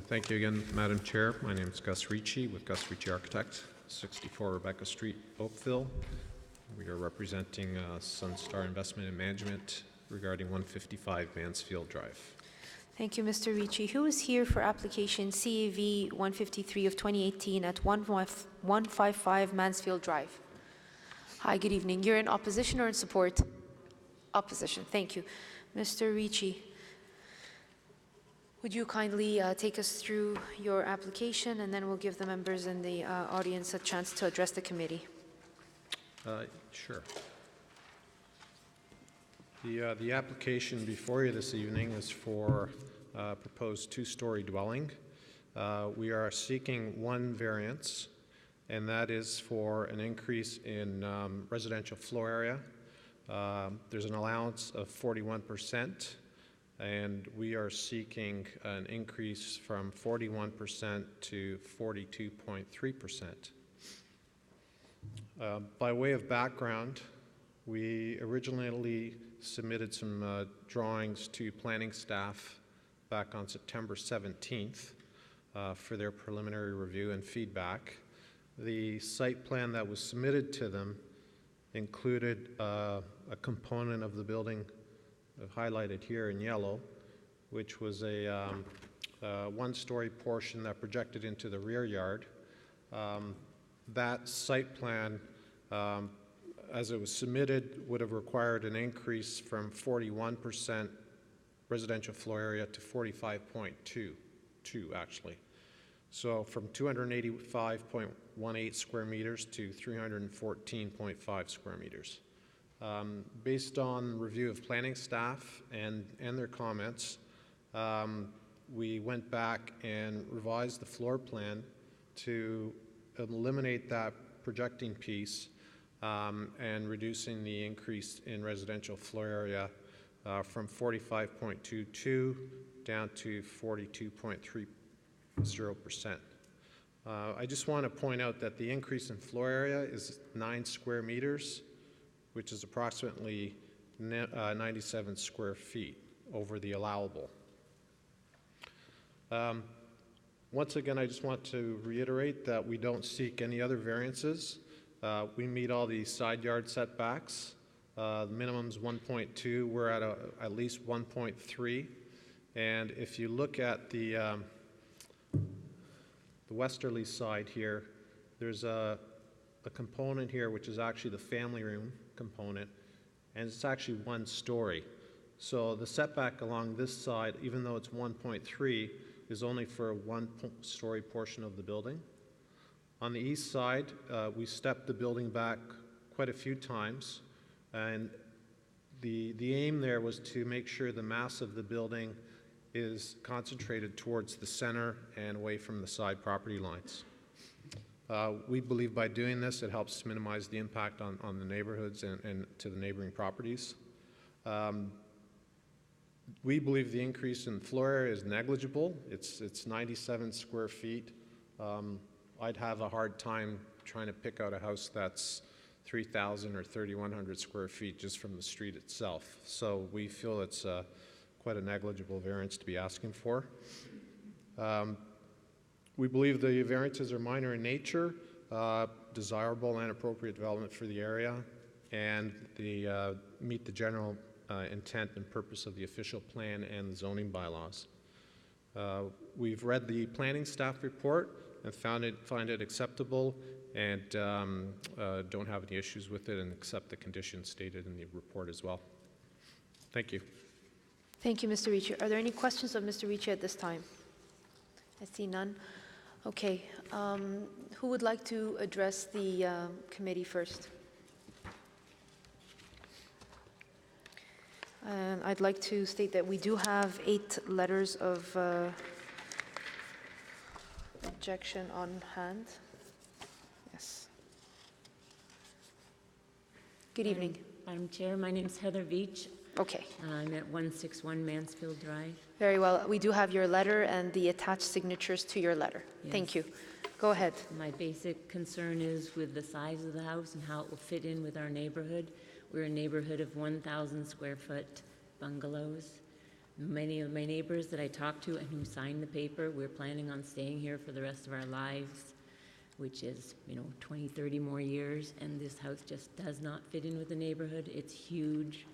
Thank you again, Madam Chair. My name is Gus Ricci with Gus Ricci Architect, 64 Rebecca Street, Oakville. We are representing Sunstar Investment and Management regarding 155 Mansfield Drive.
Thank you, Mr. Ricci. Who is here for application CAV 153 of 2018 at 155 Mansfield Drive? Hi, good evening. You're in opposition or in support? Opposition. Thank you. Mr. Ricci, Would you kindly take us through your application, and then we'll give the members in the audience a chance to address the committee?
Sure. The application before you this evening is for a proposed two-story dwelling. We are seeking one variance, and that is for an increase in residential floor area. There's an allowance of 41%, and we are seeking an increase from 41% to 42.3%. By way of background, we originally submitted some drawings to planning staff back on September 17th for their preliminary review and feedback. The site plan that was submitted to them included a component of the building highlighted here in yellow, which was a one-story portion that projected into the rear yard. That site plan, as it was submitted, would have required an increase from 41% residential floor area to 45.2 actually. So from 285.18 square meters to 314.5 square meters. Based on review of planning staff and their comments, we went back and revised the floor plan to eliminate that projecting piece and reducing the increase in residential floor area from 45.22 down to 42.30%. I just want to point out that the increase in floor area is 9 square meters, which is approximately 97 square feet over the allowable. Once again, I just want to reiterate that we don't seek any other variances. We meet all the side yard setbacks. The minimum's 1.2. We're at least 1.3. And if you look at the westerly side here, there's a component here which is actually the family room component, and it's actually 1 story. So the setback along this side, even though it's 1.3, is only for a 1-story portion of the building. On the east side, we stepped the building back quite a few times, and the aim there was to make sure the mass of the building is concentrated towards the center and away from the side property lines. We believe by doing this, it helps minimize the impact on the neighborhoods and to the neighboring properties. We believe the increase in floor area is negligible. It's 97 square feet. I'd have a hard time trying to pick out a house that's 3,000 or 3,100 square feet just from the street itself. So we feel it's quite a negligible variance to be asking for. We believe the variances are minor in nature, desirable and appropriate development for the area, and they meet the general intent and purpose of the official plan and the zoning bylaws. We've read the planning staff report and find it acceptable, and don't have any issues with it, and accept the conditions stated in the report as well. Thank you.
Thank you, Mr. Ricci. Are there any questions of Mr. Ricci at this time? I see none. Okay. Who would like to address the committee first? I'd like to state that we do have 8 letters of objection on hand. Yes. Good evening.
Madam Chair, my name is Heather Veach.
Okay.
I'm at 161 Mansfield Drive.
Very well. We do have your letter and the attached signatures to your letter.
Yes.
Thank you. Go ahead.
My basic concern is with the size of the house and how it will fit in with our neighborhood. We're a neighborhood of 1,000 square foot bungalows. Many of my neighbors that I talked to and who signed the paper, we're planning on staying here for the rest of our lives, which is, 20, 30 more years, and this house just does not fit in with the neighborhood. It's huge,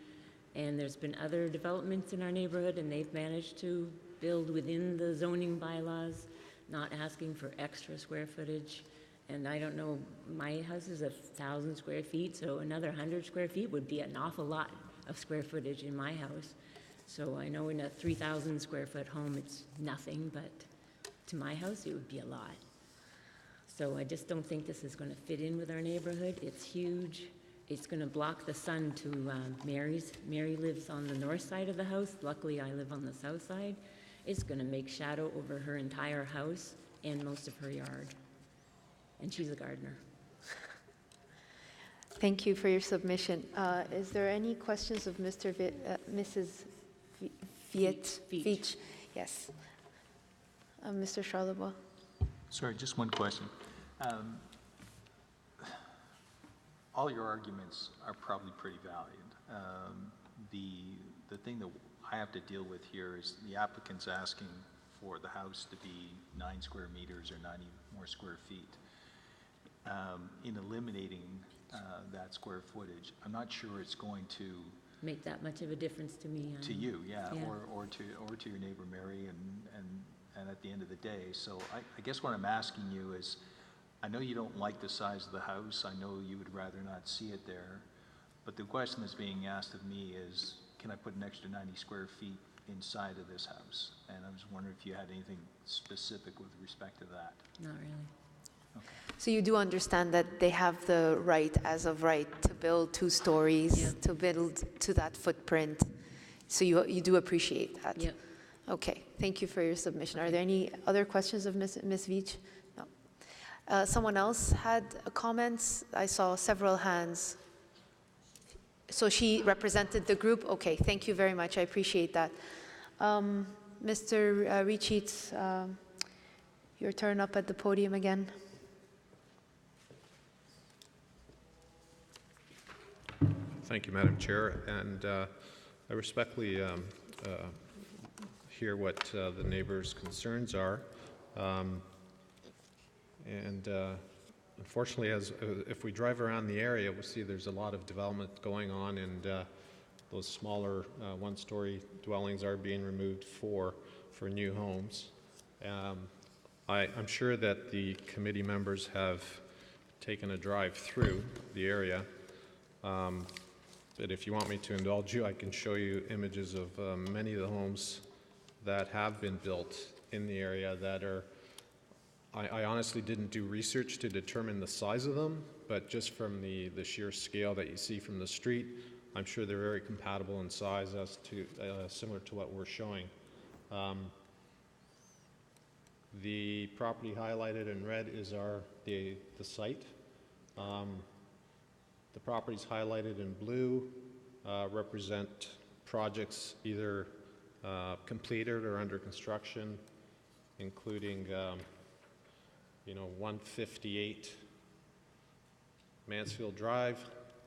and there's been other developments in our neighborhood, and they've managed to build within the zoning bylaws, not asking for extra square footage. And I don't know, my house is 1,000 square feet, so another 100 square feet would be an awful lot of square footage in my house. So I know in a 3,000 square foot home, it's nothing, but to my house, it would be a lot. So I just don't think this is going to fit in with our neighborhood. It's huge. It's going to block the sun to Mary's. Mary lives on the north side of the house. Luckily, I live on the south side. It's going to make shadow over her entire house and most of her yard. And she's a gardener.
Thank you for your submission. Is there any questions of Mrs. Veach? Yes. Mr. Charlebois?
Sorry, just one question. All your arguments are probably pretty valid. The thing that I have to deal with here is the applicant's asking for the house to be 9 square meters or 90 more square feet. In eliminating that square footage, I'm not sure it's going to
Make that much of a difference to me.
to you, yeah,
Yeah.
or to your neighbor Mary, and at the end of the day. So I guess what I'm asking you is, I know you don't like the size of the house. I know you would rather not see it there. But the question that's being asked of me is, can I put an extra 90 square feet inside of this house? And I was wondering if you had anything specific with respect to that.
Not really.
So you do understand that they have the right, as of right, to build 2 stories,
Yeah.
to build to that footprint. So you do appreciate that?
Yep.
Okay, thank you for your submission. Are there any other questions of Ms. Veach? No. Someone else had comments? I saw several hands. So she represented the group? Okay, thank you very much. I appreciate that. Mr. Richitz, your turn up at the podium again.
Thank you, Madam Chair, and I respectfully hear what the neighbors' concerns are. Unfortunately, if we drive around the area, we'll see there's a lot of development going on, and those smaller one-story dwellings are being removed for new homes. I'm sure that the committee members have taken a drive through the area. But if you want me to indulge you, I can show you images of many of the homes that have been built in the area that are, I honestly didn't do research to determine the size of them, but just from the sheer scale that you see from the street, I'm sure they're very compatible in size as to, similar to what we're showing. The property highlighted in red is the site. The properties highlighted in blue represent projects either completed or under construction, including 158 Mansfield Drive,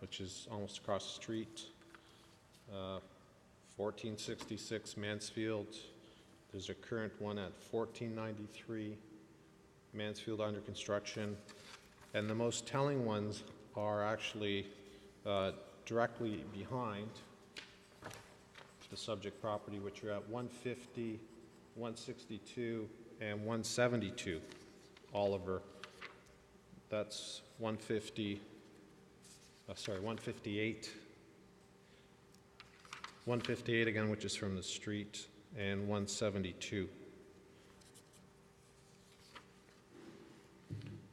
which is almost across the street, 1466 Mansfield. There's a current one at 1493 Mansfield under construction, and the most telling ones are actually directly behind the subject property, which are at 150, 162, and 172 Oliver. That's 158, 158 again, which is from the street, and 172.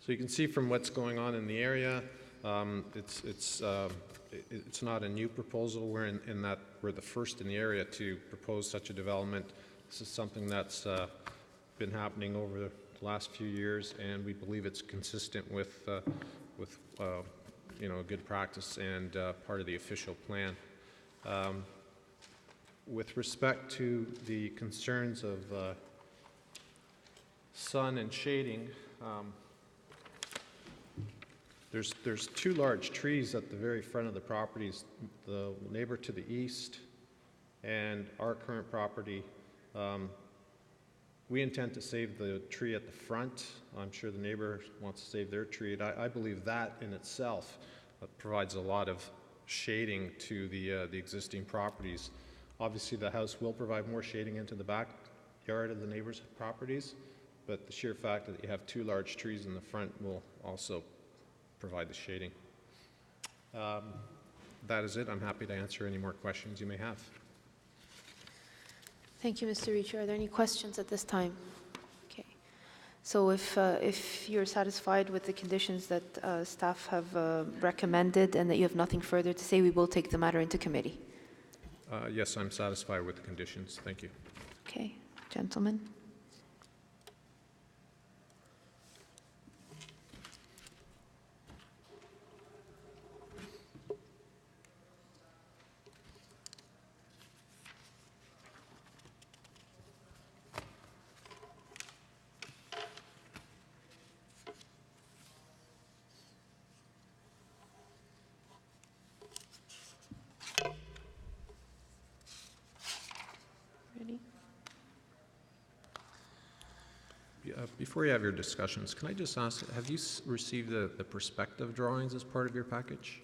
So you can see from what's going on in the area, it's not a new proposal. We're in that we're the first in the area to propose such a development. This is something that's been happening over the last few years, and we believe it's consistent with a good practice and part of the official plan. With respect to the concerns of sun and shading, there's 2 large trees at the very front of the properties, the neighbor to the east and our current property. We intend to save the tree at the front. I'm sure the neighbor wants to save their tree. And I believe that in itself provides a lot of shading to the existing properties. Obviously, the house will provide more shading into the backyard of the neighbor's properties, but the sheer fact that you have 2 large trees in the front will also provide the shading. That is it. I'm happy to answer any more questions you may have.
Thank you, Mr. Ricci. Are there any questions at this time? Okay. So if you're satisfied with the conditions that staff have recommended and that you have nothing further to say, we will take the matter into committee.
Yes, I'm satisfied with the conditions. Thank you.
Okay, gentlemen. Ready?
Before you have your discussions, can I just ask, have you received the perspective drawings as part of your package?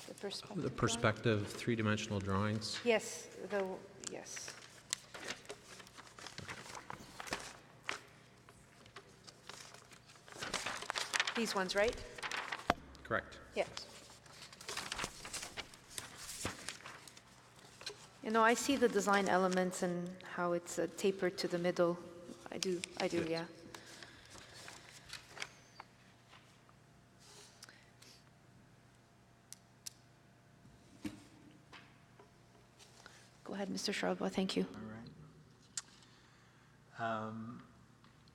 The perspective.
The perspective three-dimensional drawings?
Yes, yes. These ones, right?
Correct.
Yes. You know, I see the design elements and how it's tapered to the middle. I do,
Yes.
yeah. Go ahead, Mr. Charlebois, thank you.
All right.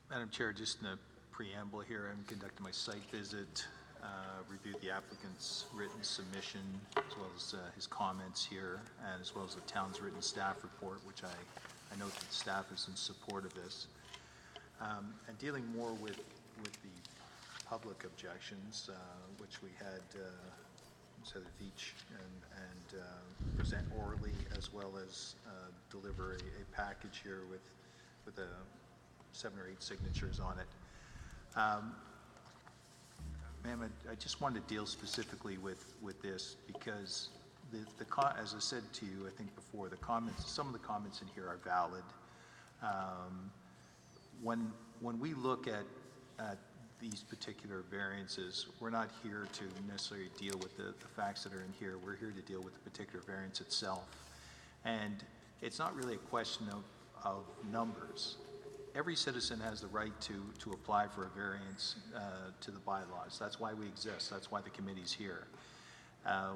Madam Chair, just in a preamble here, I'm conducting my site visit, reviewed the applicant's written submission, as well as his comments here, and as well as the town's written staff report, which I note that staff is in support of this. And dealing more with the public objections, which we had Senator Veach and present orally, as well as deliver a package here with 7 or 8 signatures on it. Ma'am, I just wanted to deal specifically with this because as I said to you, I think before, some of the comments in here are valid. When we look at these particular variances, we're not here to necessarily deal with the facts that are in here. We're here to deal with the particular variance itself. And it's not really a question of numbers. Every citizen has the right to apply for a variance to the bylaws. That's why we exist. That's why the committee's here.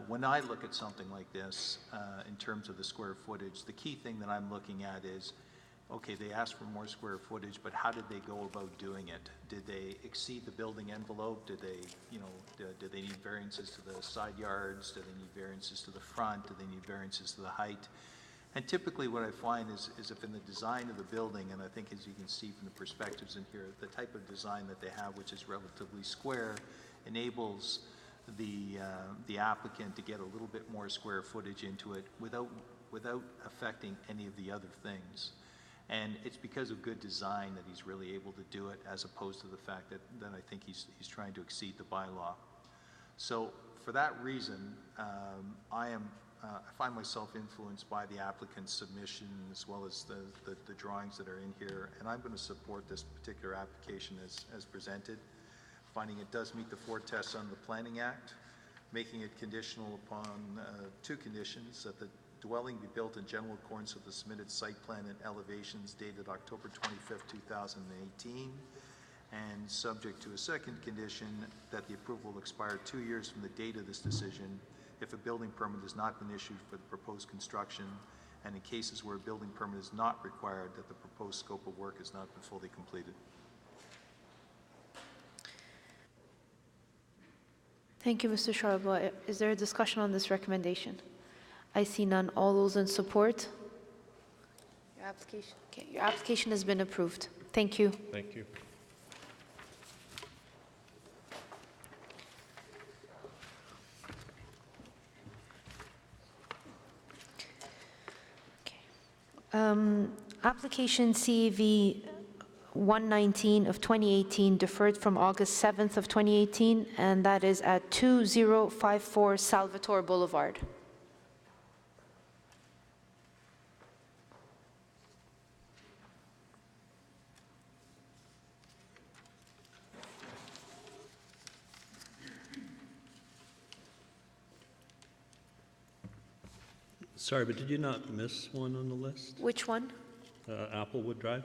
When I look at something like this, in terms of the square footage, the key thing that I'm looking at is, okay, they asked for more square footage, but how did they go about doing it? Did they exceed the building envelope? Did they, did they need variances to the side yards? Did they need variances to the front? Did they need variances to the height? And typically what I find is if in the design of the building, and I think as you can see from the perspectives in here, the type of design that they have, which is relatively square, enables the applicant to get a little bit more square footage into it without affecting any of the other things. And it's because of good design that he's really able to do it, as opposed to the fact that I think he's trying to exceed the bylaw. So for that reason, I find myself influenced by the applicant's submission as well as the drawings that are in here, and I'm going to support this particular application as presented, finding it does meet the 4 tests under the Planning Act, making it conditional upon 2 conditions: that the dwelling be built in general accordance with the submitted site plan and elevations dated October 25th, 2018, and subject to a second condition that the approval will expire 2 years from the date of this decision if a building permit has not been issued for the proposed construction, and in cases where a building permit is not required, that the proposed scope of work has not been fully completed.
Thank you, Mr. Charlebois. Is there a discussion on this recommendation? I see none. All those in support? Your application has been approved. Thank you.
Thank you.
Application CAV 119 of 2018 deferred from August 7th of 2018, and that is at 2054 Salvatore Boulevard.
Sorry, but did you not miss one on the list?
Which one?
Applewood Drive?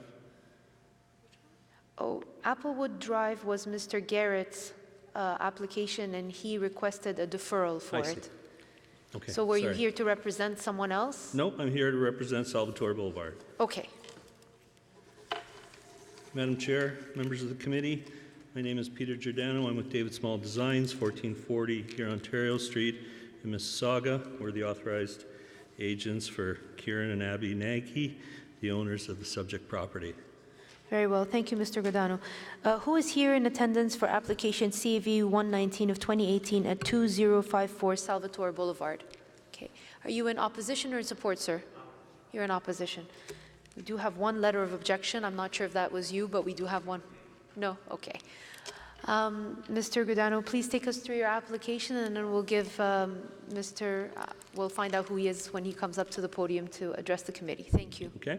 Oh, Applewood Drive was Mr. Garrett's application, and he requested a deferral for
I see.
it.
Okay,
So were you
sorry.
here to represent someone else?
Nope, I'm here to represent Salvatore Boulevard.
Okay.
Madam Chair, members of the committee, my name is Peter Giordano. I'm with David Small Designs, 1440 here Ontario Street in Mississauga. We're the authorized agents for Kieran and Abby Nagy, the owners of the subject property.
Very well. Thank you, Mr. Godano. Who is here in attendance for application CV 119 of 2018 at 2054 Salvatore Boulevard? Okay. Are you in opposition or in support, sir? You're in opposition. We do have one letter of objection. I'm not sure if that was you, but we do have one. No? Okay. Mr. Godano, please take us through your application, and then we'll give we'll find out who he is when he comes up to the podium to address the committee. Thank you.
Okay.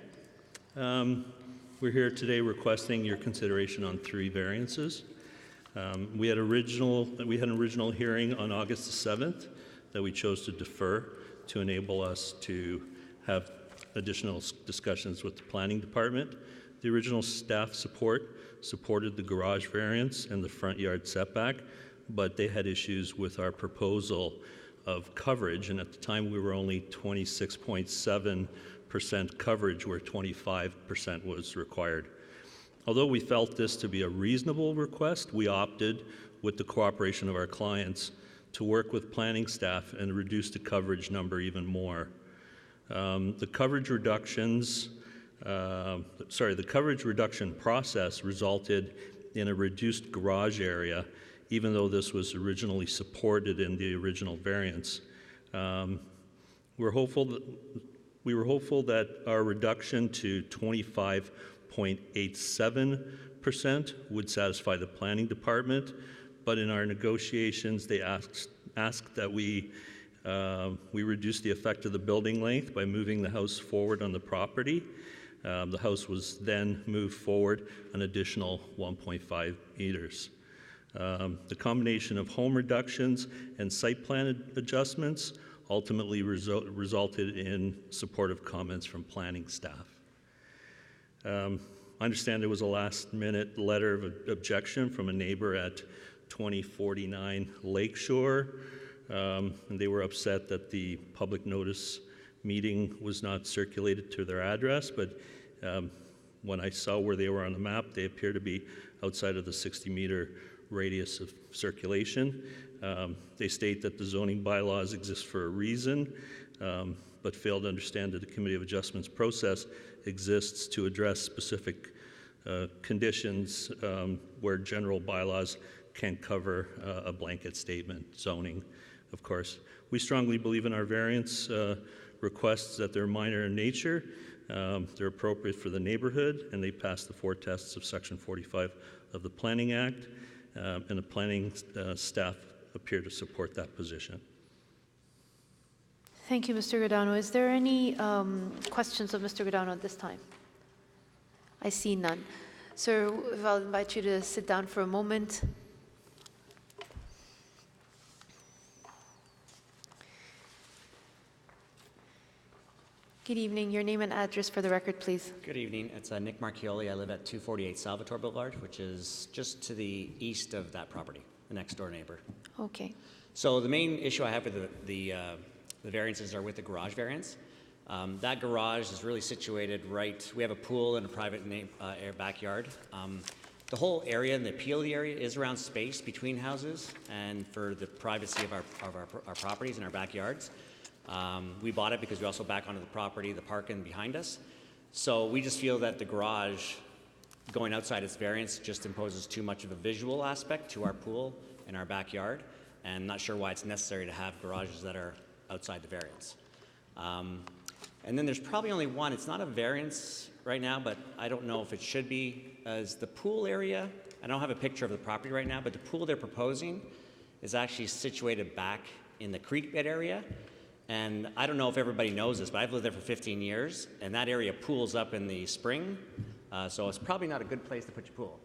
We're here today requesting your consideration on 3 variances. We had an original hearing on August the 7th that we chose to defer to enable us to have additional discussions with the planning department. The original staff supported the garage variance and the front yard setback, but they had issues with our proposal of coverage, and at the time we were only 26.7% coverage where 25% was required. Although we felt this to be a reasonable request, we opted, with the cooperation of our clients, to work with planning staff and reduce the coverage number even more. The coverage reduction process resulted in a reduced garage area, even though this was originally supported in the original variance. We were hopeful that our reduction to 25.87% would satisfy the planning department, but in our negotiations, they asked that we reduce the effect of the building length by moving the house forward on the property. The house was then moved forward an additional 1.5 meters. The combination of home reductions and site plan adjustments ultimately resulted in supportive comments from planning staff. I understand there was a last-minute letter of objection from a neighbor at 2049 Lakeshore. And they were upset that the public notice meeting was not circulated to their address, but when I saw where they were on the map, they appear to be outside of the 60-meter radius of circulation. They state that the zoning bylaws exist for a reason, but fail to understand that the Committee of Adjustments process exists to address specific conditions where general bylaws can cover a blanket statement, zoning, of course. We strongly believe in our variance requests that they're minor in nature, they're appropriate for the neighborhood, and they pass the 4 tests of Section 45 of the Planning Act, and the planning staff appear to support that position.
Thank you, Mr. Godano. Is there any questions of Mr. Godano at this time? I see none. Sir, I'll invite you to sit down for a moment. Good evening. Your name and address for the record, please.
Good evening. It's Nick Marchioli. I live at 248 Salvatore Boulevard, which is just to the east of that property, the next door neighbor.
Okay.
So the main issue I have with the variances are with the garage variance. That garage is really situated right, we have a pool and a private backyard. The whole area and the appeal of the area is around space between houses and for the privacy of our properties and our backyards. We bought it because we also back onto the property, the parking behind us. So we just feel that the garage going outside its variance just imposes too much of a visual aspect to our pool and our backyard, and not sure why it's necessary to have garages that are outside the variance. And then there's probably only one. It's not a variance right now, but I don't know if it should be. As the pool area, I don't have a picture of the property right now, but the pool they're proposing is actually situated back in the creek bed area. And I don't know if everybody knows this, but I've lived there for 15 years, and that area pools up in the spring, so it's probably not a good place to put your pool.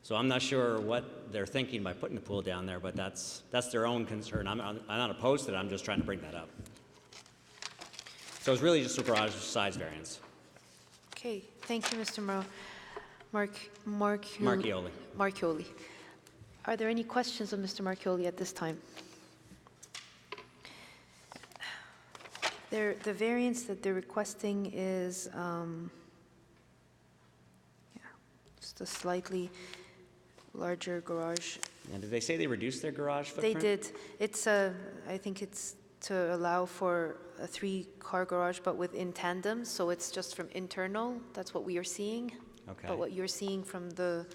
So I'm not sure what they're thinking by putting the pool down there, but that's their own concern. I'm not opposed to it. I'm just trying to bring that up. So it's really just a garage size variance.
Okay, thank you, Mr.
Marchioli.
Marchioli. Are there any questions of Mr. Marchioli at this time? The variance that they're requesting is just a slightly larger garage.
And did they say they reduced their garage footprint?
They did. It's I think it's to allow for a 3-car garage, but within tandem, so it's just from internal. That's what we are seeing.
Okay.
But what you're seeing from the,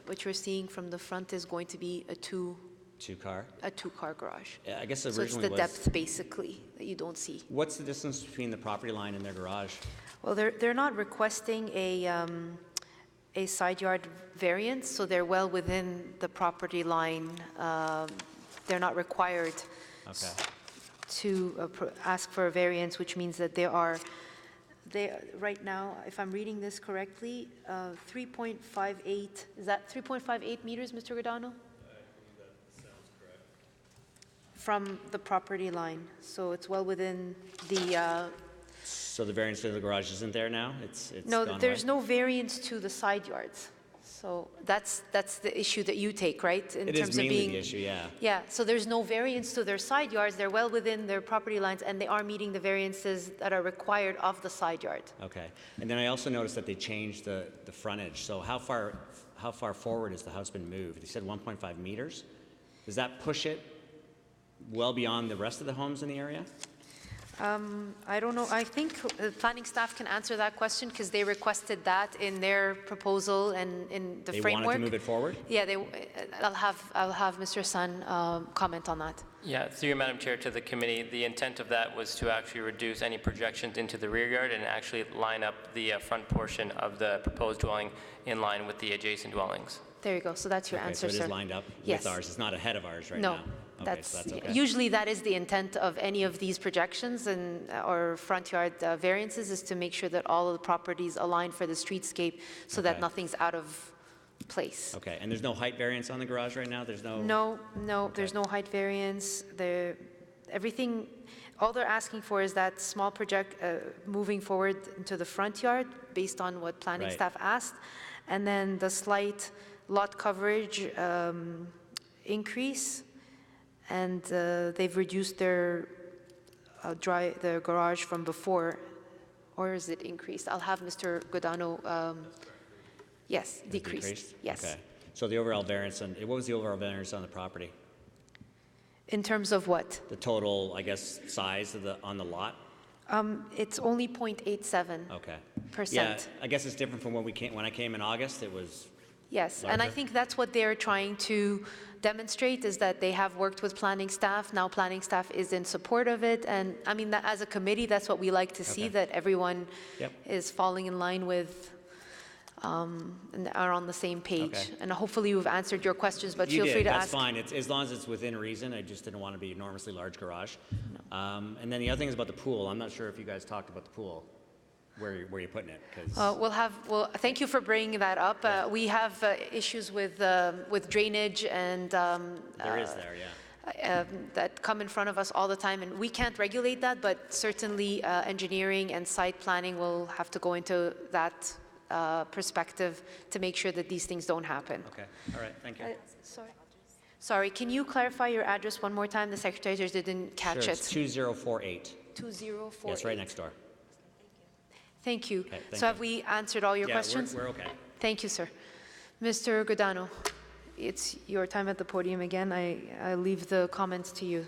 what you're seeing from the front is going to be a
2-car?
A 2-car garage.
Yeah, I guess
So it's
originally
the depth, basically, that you don't see.
What's the distance between the property line and their garage?
Well, they're not requesting a side yard variance, so they're well within the property line. They're not required to ask for a variance, which means that they right now, if I'm reading this correctly, 3.58, is that 3.58 meters, Mr. Godano? From the property line, so it's well within the.
So the variance for the garage isn't there now? It's
No,
gone
there's
away?
no variance to the side yards. So that's the issue that you take, right? In
It
terms
is
of
mainly
being,
the issue, yeah.
Yeah, so there's no variance to their side yards. They're well within their property lines, and they are meeting the variances that are required of the side yard.
Okay. And then I also noticed that they changed the frontage. So how far forward has the house been moved? They said 1.5 meters. Does that push it well beyond the rest of the homes in the area?
I don't know. I think the planning staff can answer that question because they requested that in their proposal and in the
They
framework.
wanted to move it forward?
Yeah, I'll have Mr. Sun comment on that.
Yeah, through you, Madam Chair, to the committee, the intent of that was to actually reduce any projections into the rear yard and actually line up the front portion of the proposed dwelling in line with the adjacent dwellings.
There you go. So that's your
Okay,
answer,
so
sir.
it is lined up
Yes.
with ours. It's not ahead of ours right
No,
now? Okay,
that's,
so that's okay.
usually that is the intent of any of these projections and or front yard variances, is to make sure that all of the properties align for the streetscape so that
Okay.
nothing's out of place.
Okay, and there's no height variance on the garage right now? There's no?
No, there's no height variance. Everything, all they're asking for is that small moving forward into the front yard based on what planning
Right.
staff asked, and then the slight lot coverage increase, and they've reduced their garage from before, or is it increased? I'll have Mr. Godano, yes, decreased, yes.
Okay. So the overall variance, what was the overall variance on the property?
In terms of what?
The total, I guess, size of on the lot?
It's only 0.87%.
Okay. Yeah, I guess it's different from when I came in August, it was
Yes, and I
larger.
think that's what they're trying to demonstrate, is that they have worked with planning staff. Now planning staff is in support of it, and I mean, that as a committee, that's what we like to see,
Okay.
that everyone
Yep.
is falling in line with, and are on the same page.
Okay.
And hopefully you've answered your questions, but
You
feel free
did,
to
that's
ask.
fine. As long as it's within reason. I just didn't want to be enormously large garage. And then the other thing is about the pool. I'm not sure if you guys talked about the pool, where you're putting it, because.
Thank you for bringing that up. We have issues with drainage and.
There is there, yeah.
That come in front of us all the time, and we can't regulate that, but certainly engineering and site planning will have to go into that perspective to make sure that these things don't happen.
Okay, all right, thank you.
Sorry, can you clarify your address one more time? The secretary just didn't catch
Sure,
it.
it's 2048.
2048.
Yes, right next door.
Thank you.
Okay, thank
So have
you.
we answered all your
Yeah,
questions?
we're okay.
Thank you, sir. Mr. Godano, it's your time at the podium again. I leave the comments to you.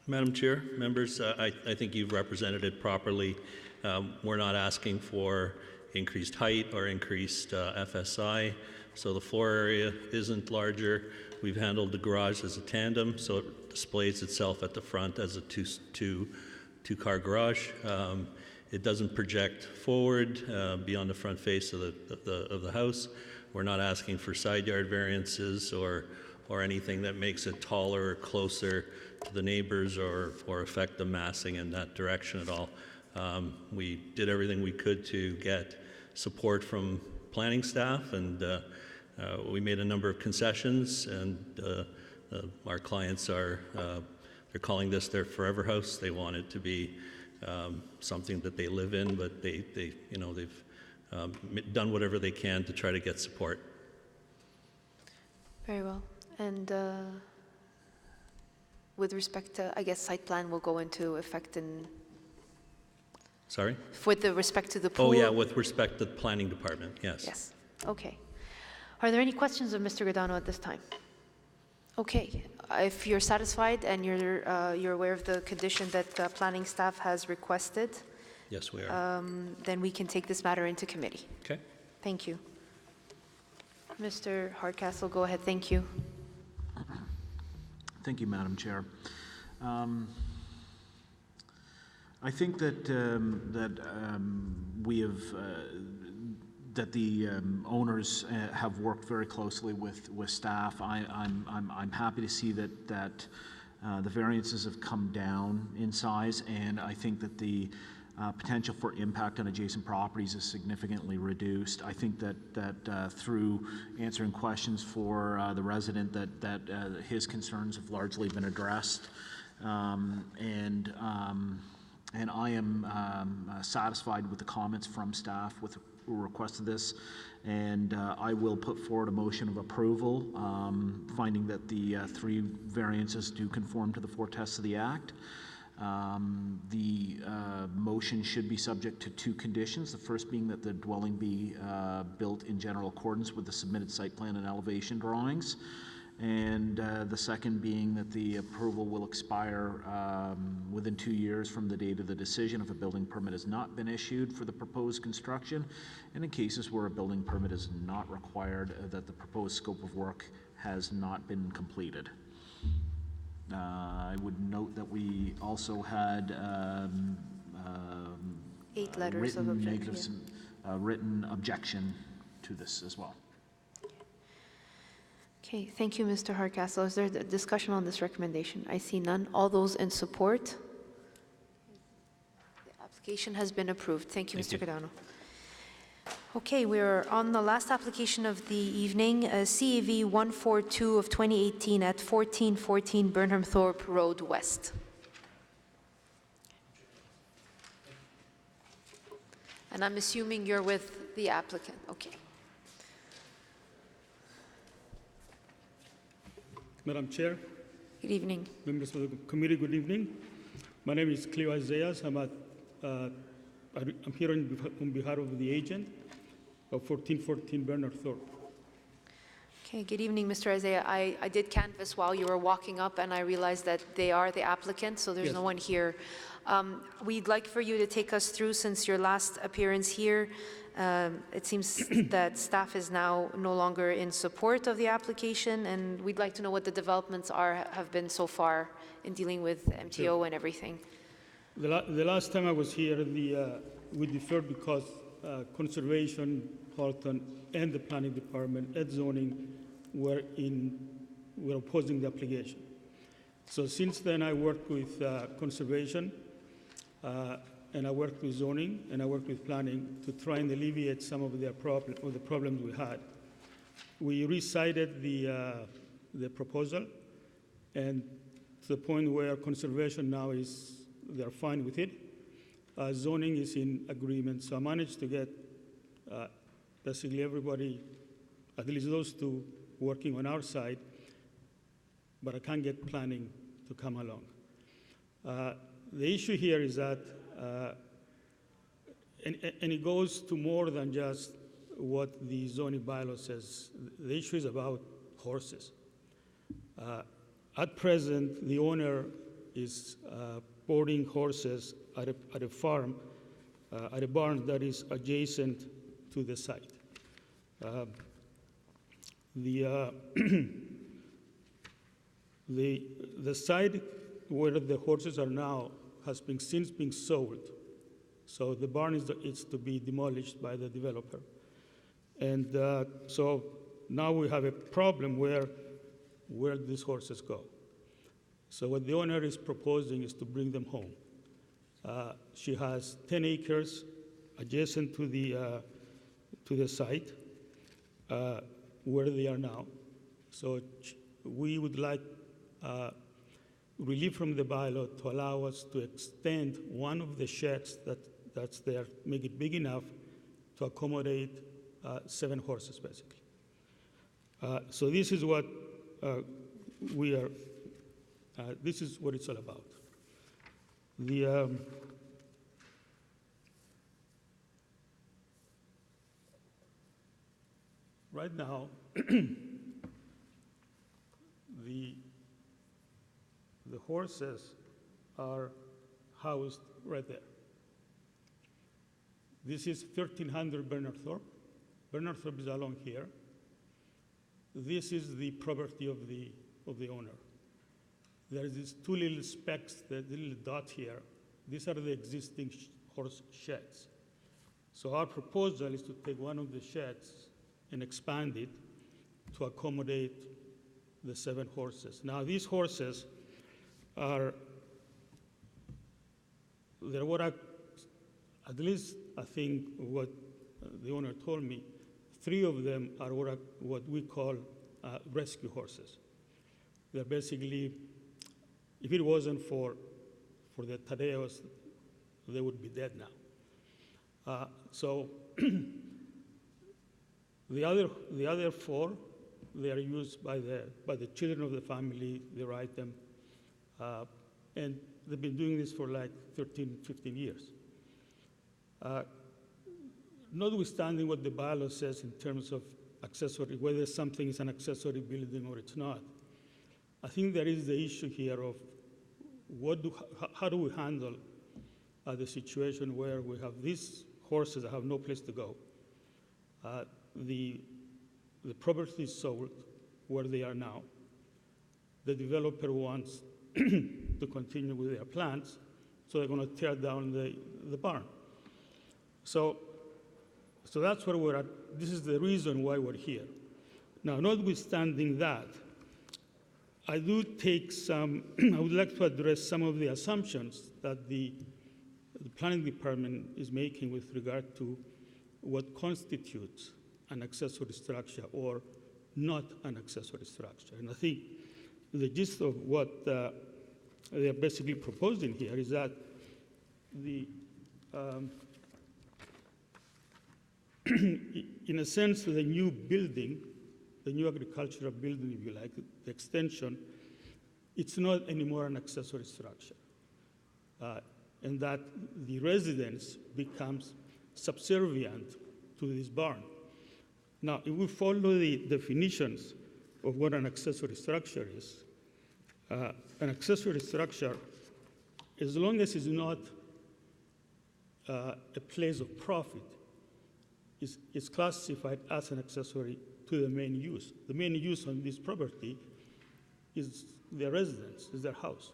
Madam Chair, members, I think you've represented it properly. We're not asking for increased height or increased FSI, so the floor area isn't larger. We've handled the garage as a tandem, so it displays itself at the front as a two-car garage. It doesn't project forward beyond the front face of the house. We're not asking for side yard variances or anything that makes it taller or closer to the neighbors or affect the massing in that direction at all. We did everything we could to get support from planning staff, and we made a number of concessions, and Our clients are, they're calling this their forever house. They want it to be something that they live in, but they've done whatever they can to try to get support.
Very well. And with respect to, I guess, site plan will go into effect in,
Sorry?
with the respect to the pool?
Oh, yeah, with respect to the planning department, yes.
Yes, okay. Are there any questions of Mr. Godano at this time? Okay, if you're satisfied and you're aware of the condition that planning staff has requested,
Yes, we are.
then we can take this matter into committee.
Okay.
Thank you. Mr. Hardcastle, go ahead, thank you.
Thank you, Madam Chair. I think that we have that the owners have worked very closely with staff. I'm happy to see that the variances have come down in size, and I think that the potential for impact on adjacent properties is significantly reduced. I think that through answering questions for the resident, that his concerns have largely been addressed, and I am satisfied with the comments from staff with request of this, and I will put forward a motion of approval, finding that the 3 variances do conform to the 4 tests of the Act. The motion should be subject to 2 conditions, the first being that the dwelling be built in general accordance with the submitted site plan and elevation drawings, and the second being that the approval will expire within 2 years from the date of the decision if a building permit has not been issued for the proposed construction, and in cases where a building permit is not required, that the proposed scope of work has not been completed. I would note that we also had
8 letters of objection.
Written objection to this as well.
Okay, thank you, Mr. Hardcastle. Is there a discussion on this recommendation? I see none. All those in support? The application has been approved. Thank you, Mr. Godano. Okay, we're on the last application of the evening, CAV 142 of 2018 at 1414 Burnham Thorpe Road West. And I'm assuming you're with the applicant. Okay.
Madam Chair,
Good evening.
members of the committee, good evening. My name is Cleo Isaias. I'm here on behalf of the agent of 1414 Bernard Thorpe.
Okay, good evening, Mr. Isaiah. I did canvass while you were walking up, and I realized that they are the applicant, so there's
Yes.
no one here. We'd like for you to take us through, since your last appearance here, it seems that staff is now no longer in support of the application, and we'd like to know what the developments have been so far in dealing with MTO and everything.
The last time I was here, we deferred because Conservation, Halton, and the Planning Department and Zoning were opposing the application. So since then, I worked with Conservation, and I worked with Zoning, and I worked with Planning to try and alleviate some of the problems we had. We recited the proposal, and to the point where Conservation now they're fine with it. Zoning is in agreement, so I managed to get basically everybody, at least those 2, working on our side, but I can't get Planning to come along. The issue here is that, and it goes to more than just what the zoning bylaw says. The issue is about horses. At present, the owner is boarding horses at a farm, at a barn that is adjacent to the site. The site where the horses are now has since been sold, so the barn is to be demolished by the developer. And so now we have a problem where these horses go. So what the owner is proposing is to bring them home. She has 10 acres adjacent to the site where they are now. So we would like relief from the bylaw to allow us to extend one of the sheds that's there, make it big enough to accommodate 7 horses, basically. So this is what this is what it's all about. Right now, the horses are housed right there. This is 1300 Bernard Thorpe. Bernard Thorpe is along here. This is the property of the owner. There is these 2 little specks, the little dot here. These are the existing horse sheds. So our proposal is to take one of the sheds and expand it to accommodate the 7 horses. Now, these horses they're what at least I think what the owner told me, 3 of them are what we call rescue horses. They're basically, if it wasn't for the Tadeos, they would be dead now. So the other 4, they are used by the children of the family. They ride them, and they've been doing this for like 13, 15 years. Notwithstanding what the bylaw says in terms of accessory, whether something is an accessory building or it's not, I think there is the issue here of how do we handle the situation where we have these horses that have no place to go. The property is sold where they are now. The developer wants to continue with their plans, so they're going to tear down the barn. So that's where we're at. This is the reason why we're here. Now, notwithstanding that, I do take I would like to address some of the assumptions that the planning department is making with regard to what constitutes an accessory structure or not an accessory structure. And I think the gist of what they're basically proposing here is that in a sense, the new building, the new agricultural building, if you like, the extension, it's not anymore an accessory structure. And that the residence becomes subservient to this barn. Now, if we follow the definitions of what an accessory structure is, an accessory structure, as long as it's not a place of profit, is classified as an accessory to the main use. The main use on this property is their residence, is their house.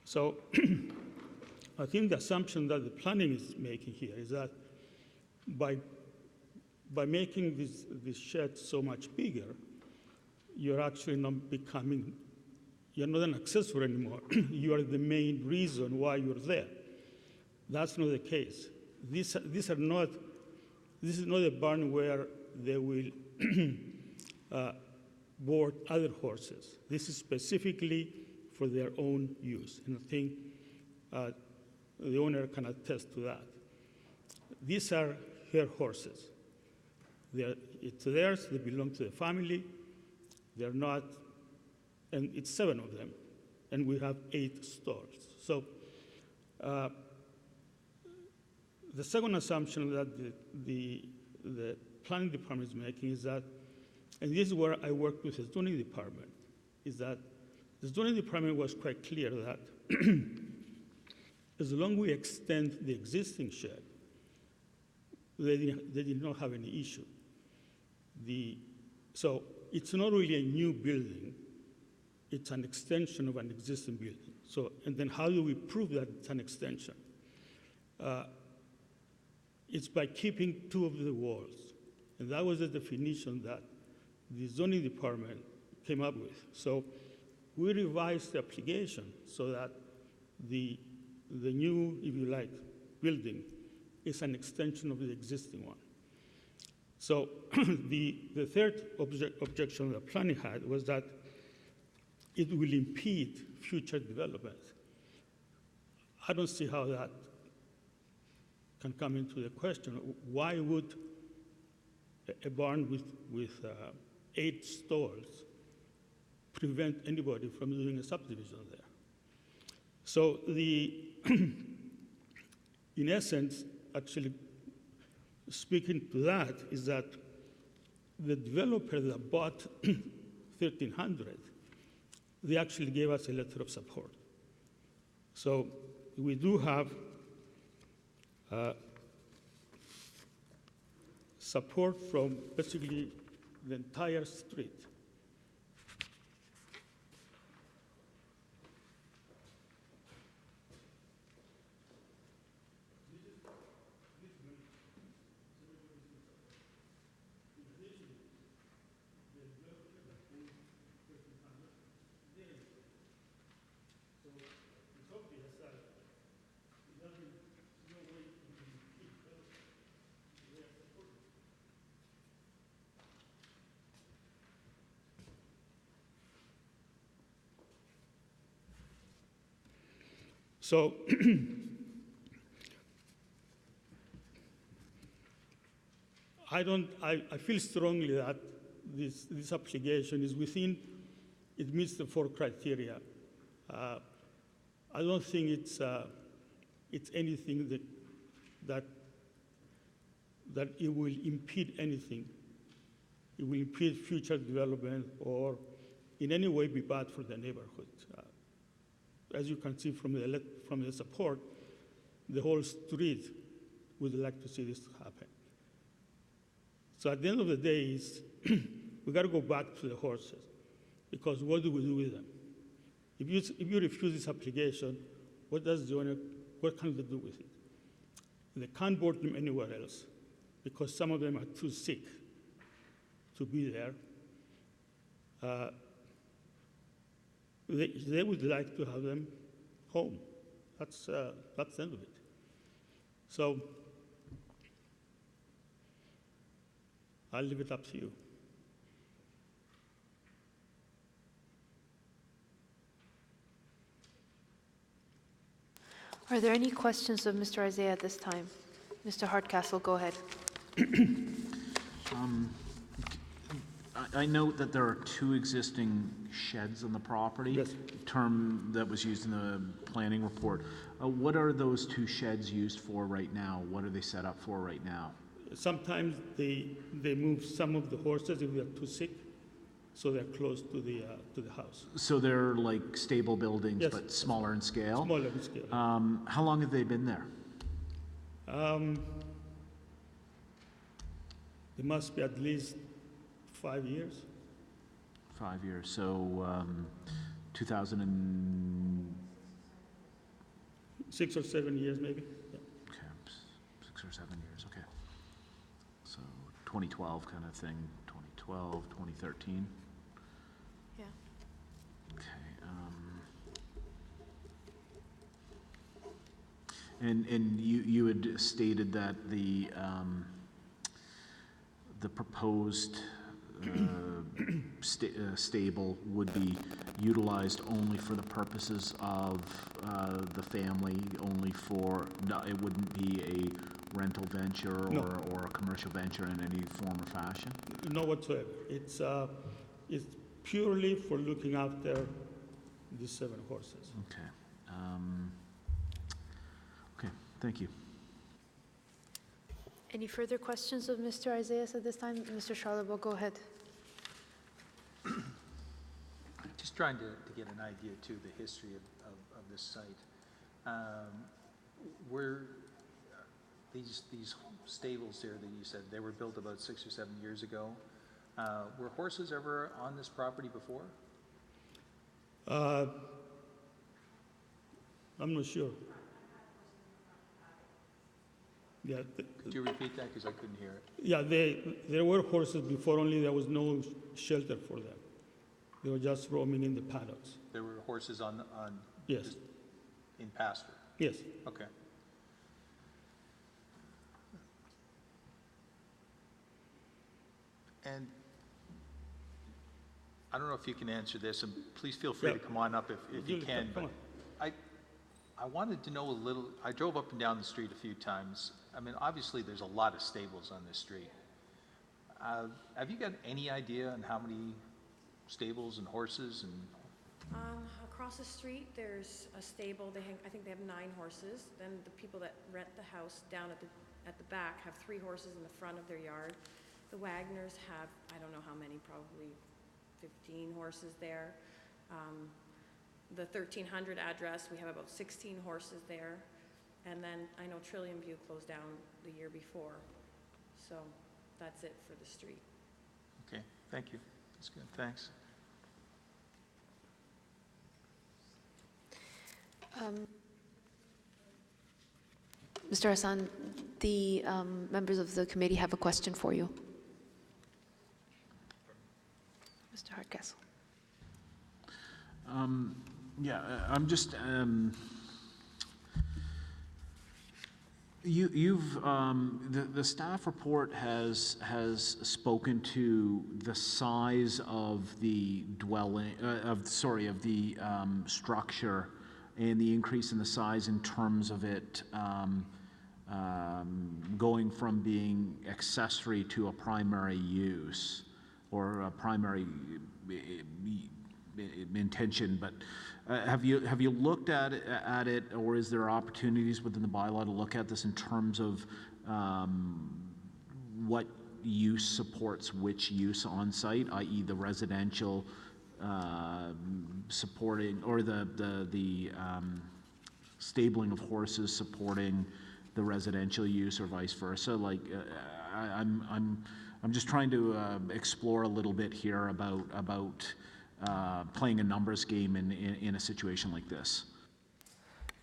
So I think the assumption that the planning is making here is that by making this shed so much bigger, you're actually you're not an accessory anymore. You are the main reason why you're there. That's not the case. This is not a barn where they will board other horses. This is specifically for their own use, and I think the owner can attest to that. These are her horses. It's theirs, they belong to the family. They're not, and it's 7 of them, and we have 8 stalls. So the second assumption that the planning department is making is that, and this is where I worked with the zoning department, is that the zoning department was quite clear that as long as we extend the existing shed, they did not have any issue. So it's not really a new building, it's an extension of an existing building. So, and then how do we prove that it's an extension? It's by keeping 2 of the walls. And that was the definition that the zoning department came up with. So we revised the application so that the new, if you like, building is an extension of the existing one. So the third objection the planning had was that it will impede future development. I don't see how that can come into the question. Why would a barn with 8 stalls prevent anybody from doing a subdivision there? So in essence, actually speaking to that, is that the developer that bought 1,300, they actually gave us a letter of support. So we do have support from basically the entire street. So I feel strongly that this application is it meets the 4 criteria. I don't think it's anything that it will impede anything. It will impede future development or in any way be bad for the neighborhood. As you can see from the support, the whole street would like to see this happen. So at the end of the day, we got to go back to the horses, because what do we do with them? If you refuse this application, what can they do with it? They can't board them anywhere else, because some of them are too sick to be there. They would like to have them home. That's the end of it. So I'll leave it up to you.
Are there any questions of Mr. Isaiah at this time? Mr. Hardcastle, go ahead.
I note that there are 2 existing sheds on the property.
Yes.
Term that was used in the planning report. What are those 2 sheds used for right now? What are they set up for right now?
Sometimes they move some of the horses if they're too sick, so they're close to the house.
So they're like stable buildings,
Yes.
but smaller in scale?
Smaller in scale.
How long have they been there?
It must be at least 5 years.
5 years. So 2000
6 or 7 years, maybe. Yeah.
Okay, 6 or 7 years. Okay. So 2012 kind of thing. 2012, 2013.
Yeah.
Okay. And you had stated that the proposed stable would be utilized only for the purposes of the family, only for, it wouldn't be a rental venture
No.
or a commercial venture in any form or fashion?
No whatsoever. It's purely for looking after these 7 horses.
Okay. Okay, thank you.
Any further questions of Mr. Isaiah at this time? Mr. Charlebois, go ahead.
Just trying to get an idea, too, the history of this site. Were these stables here that you said, they were built about 6 or 7 years ago. Were horses ever on this property before?
I'm not sure. Yeah.
Could you repeat that, because I couldn't hear it?
Yeah, there were horses before, only there was no shelter for them. They were just roaming in the paddocks.
There were horses on
Yes.
just in pasture?
Yes.
Okay. And I don't know if you can answer this, and please feel free to come on up if you
Really,
can.
come
But I wanted to know a little, I drove up and down the street a few times. I mean, obviously, there's a lot of stables on this street. Have you got any idea on how many stables and horses and?
Across the street, there's a stable. I think they have 9 horses. Then the people that rent the house down at the back have 3 horses in the front of their yard. The Wagners have, I don't know how many, probably 15 horses there. The 1300 address, we have about 16 horses there. And then I know Trillium View closed down the year before. So that's it for the street.
Okay, thank you. That's good, thanks.
Mr. Hassan, the members of the committee have a question for you. Mr. Hardcastle.
Yeah, I'm just, the staff report has spoken to the size of the dwelling, of the structure and the increase in the size in terms of it going from being accessory to a primary use or a primary intention, but have you looked at it, or is there opportunities within the bylaw to look at this in terms of what use supports which use on site, i.e. the residential supporting, or the stabling of horses supporting the residential use, or vice versa? Like, I'm just trying to explore a little bit here about playing a numbers game in a situation like this.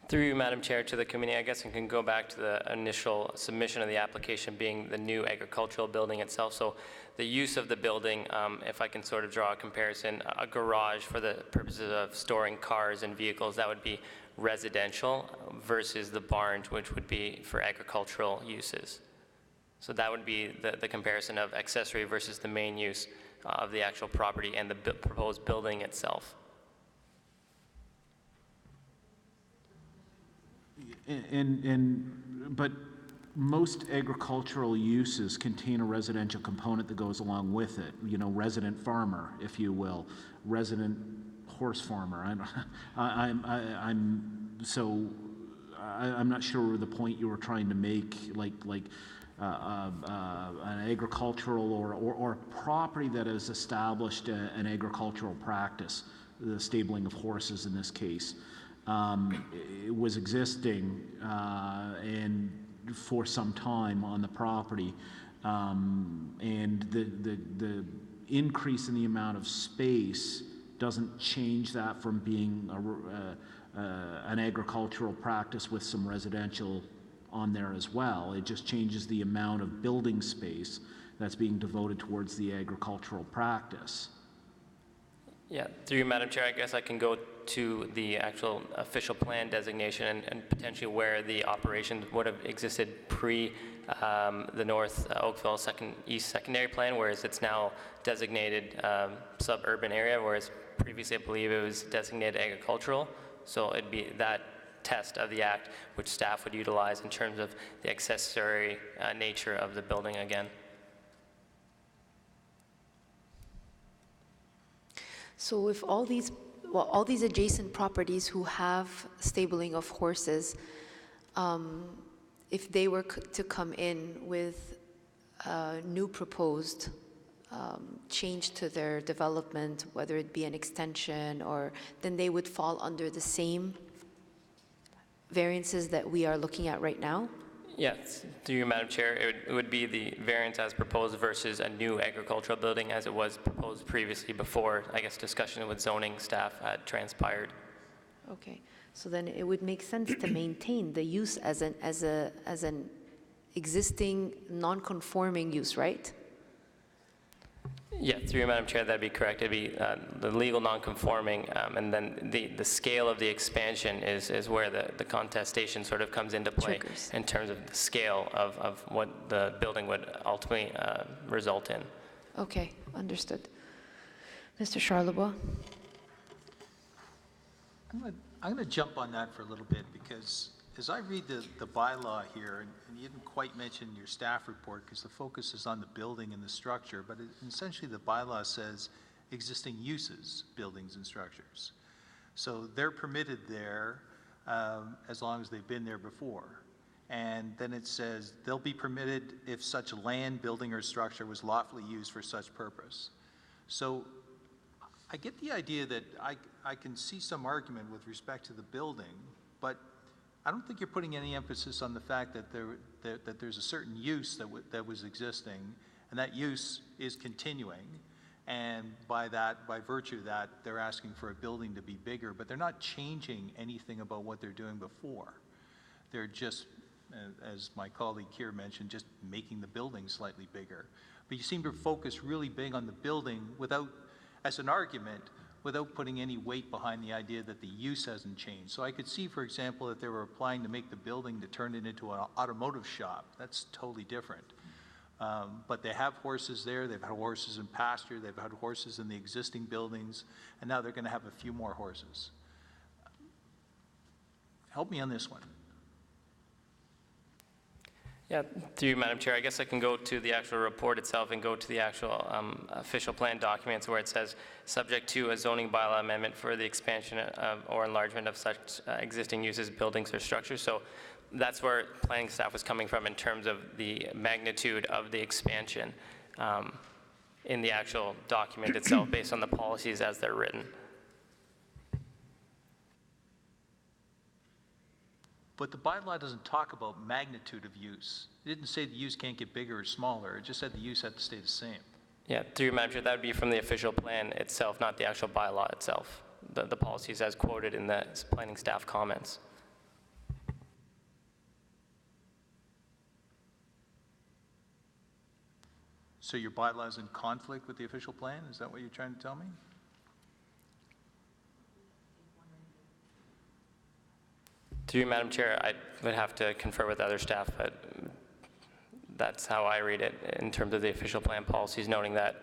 Through you, Madam Chair, to the committee, I guess I can go back to the initial submission of the application being the new agricultural building itself. So the use of the building, if I can sort of draw a comparison, a garage for the purposes of storing cars and vehicles, that would be residential versus the barns, which would be for agricultural uses. So that would be the comparison of accessory versus the main use of the actual property and the proposed building itself.
But most agricultural uses contain a residential component that goes along with it. You know, resident farmer, if you will, resident horse farmer. I'm not sure the point you were trying to make, like an agricultural or property that has established an agricultural practice, the stabling of horses in this case. It was existing and for some time on the property, and the increase in the amount of space doesn't change that from being an agricultural practice with some residential on there as well. It just changes the amount of building space that's being devoted towards the agricultural practice.
Yeah, through you, Madam Chair, I guess I can go to the actual official plan designation and potentially where the operations would have existed pre the North Oakville East Secondary Plan, whereas it's now designated suburban area, whereas previously I believe it was designated agricultural. So it'd be that test of the act which staff would utilize in terms of the accessory nature of the building again.
So if all these adjacent properties who have stabling of horses, if they were to come in with a new proposed change to their development, whether it be an extension or, then they would fall under the same variances that we are looking at right now?
Yes, through you, Madam Chair, it would be the variance as proposed versus a new agricultural building as it was proposed previously before, I guess, discussion with zoning staff had transpired.
Okay, so then it would make sense to maintain the use as an existing non-conforming use, right?
Yeah, through you, Madam Chair, that'd be correct. It'd be the legal non-conforming, and then the scale of the expansion is where the contestation sort of comes into play. Triggers. In terms of the scale of what the building would ultimately result in.
Okay, understood. Mr. Charlebois?
I'm going to jump on that for a little bit because as I read the bylaw here, and you didn't quite mention your staff report because the focus is on the building and the structure, but essentially the bylaw says existing uses, buildings and structures. So they're permitted there as long as they've been there before. And then it says they'll be permitted if such land, building, or structure was lawfully used for such purpose. So I get the idea that I can see some argument with respect to the building, but I don't think you're putting any emphasis on the fact that there's a certain use that was existing, and that use is continuing. And by virtue of that, they're asking for a building to be bigger, but they're not changing anything about what they're doing before. They're just, as my colleague here mentioned, just making the building slightly bigger. But you seem to focus really big on the building without, as an argument, without putting any weight behind the idea that the use hasn't changed. So I could see, for example, if they were applying to make the building to turn it into an automotive shop. That's totally different. But they have horses there, they've had horses in pasture, they've had horses in the existing buildings, and now they're going to have a few more horses. Help me on this one.
Yeah, through you, Madam Chair, I guess I can go to the actual report itself and go to the actual official plan documents where it says, subject to a zoning bylaw amendment for the expansion of, or enlargement of such existing uses, buildings, or structures. So that's where planning staff was coming from in terms of the magnitude of the expansion in the actual document itself based on the policies as they're written.
But the bylaw doesn't talk about magnitude of use. It didn't say the use can't get bigger or smaller. It just said the use had to stay the same.
Yeah, through you, Madam Chair, that would be from the official plan itself, not the actual bylaw itself. The policies as quoted in the planning staff comments.
So your bylaw is in conflict with the official plan? Is that what you're trying to tell me?
Through you, Madam Chair, I would have to confer with other staff, but that's how I read it in terms of the official plan policies, noting that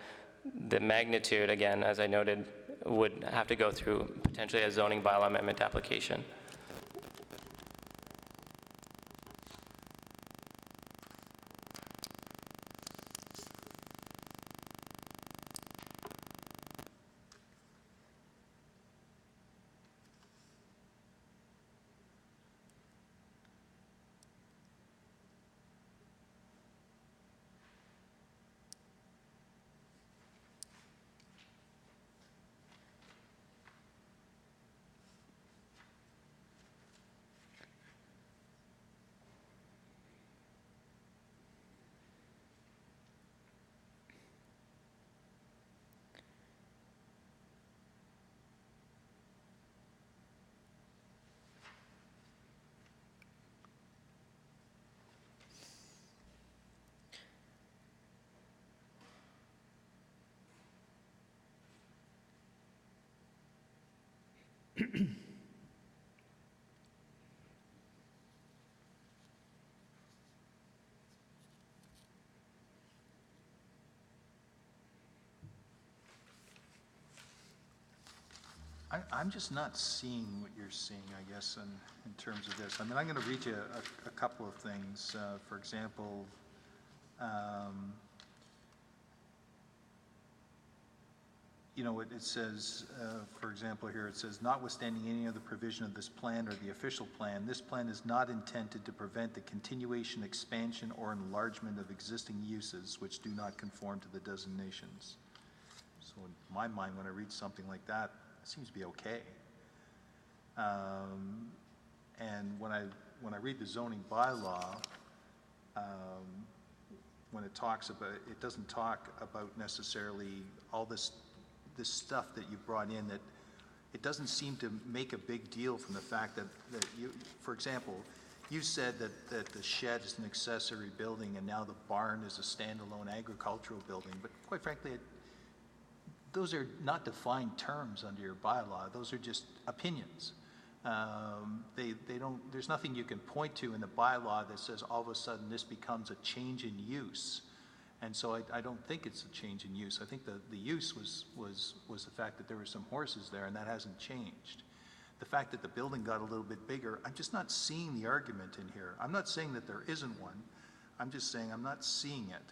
the magnitude, again, as I noted, would have to go through potentially a zoning bylaw amendment application.
I'm just not seeing what you're seeing, I guess, in terms of this. I mean, I'm going to read you a couple of things. For example, you know, it says, for example, here it says, notwithstanding any other provision of this plan or the official plan, this plan is not intended to prevent the continuation, expansion, or enlargement of existing uses which do not conform to the designations. So in my mind, when I read something like that, it seems to be okay. And when I read the zoning bylaw, when it talks about, it doesn't talk about necessarily all this stuff that you brought in, that it doesn't seem to make a big deal from the fact that you, for example, you said that the shed is an accessory building and now the barn is a standalone agricultural building, but quite frankly, those are not defined terms under your bylaw. Those are just opinions. They don't, there's nothing you can point to in the bylaw that says all of a sudden this becomes a change in use. And so I don't think it's a change in use. I think the use was the fact that there were some horses there, and that hasn't changed. The fact that the building got a little bit bigger, I'm just not seeing the argument in here. I'm not saying that there isn't one. I'm just saying I'm not seeing it.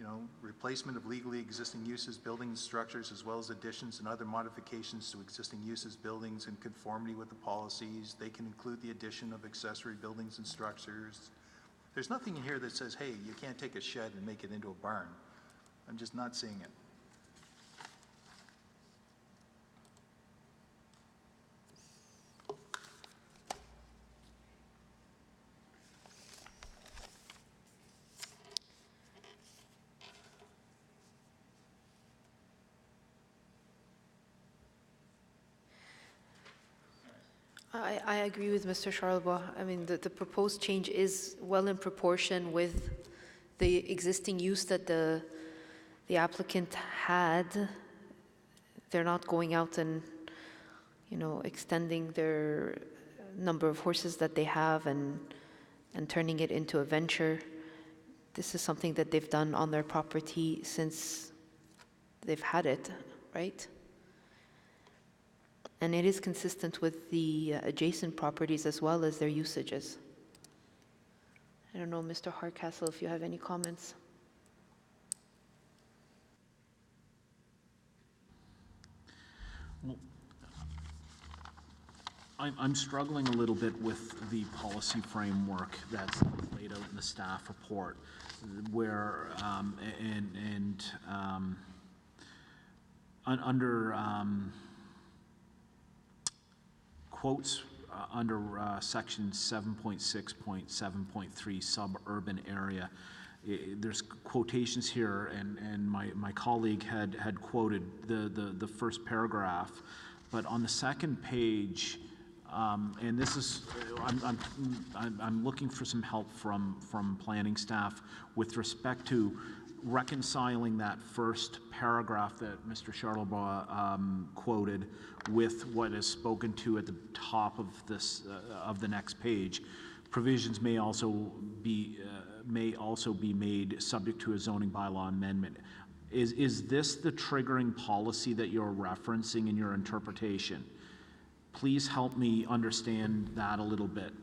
You know, replacement of legally existing uses, buildings, and structures, as well as additions and other modifications to existing uses, buildings in conformity with the policies. They can include the addition of accessory buildings and structures. There's nothing in here that says, hey, you can't take a shed and make it into a barn. I'm just not seeing it.
I agree with Mr. Charlebois. I mean, the proposed change is well in proportion with the existing use that the applicant had. They're not going out and, you know, extending their number of horses that they have and turning it into a venture. This is something that they've done on their property since they've had it, right? And it is consistent with the adjacent properties as well as their usages. I don't know, Mr. Hardcastle, if you have any comments.
Well, I'm struggling a little bit with the policy framework that's laid out in the staff report, where under quotes under section 7.6.7.3 suburban area. There's quotations here, and my colleague had quoted the first paragraph, but on the second page, and this is I'm looking for some help from planning staff with respect to reconciling that first paragraph that Mr. Charlebois quoted with what is spoken to at the top of this of the next page. Provisions may also be made subject to a zoning bylaw amendment. Is this the triggering policy that you're referencing in your interpretation? Please help me understand that a little bit.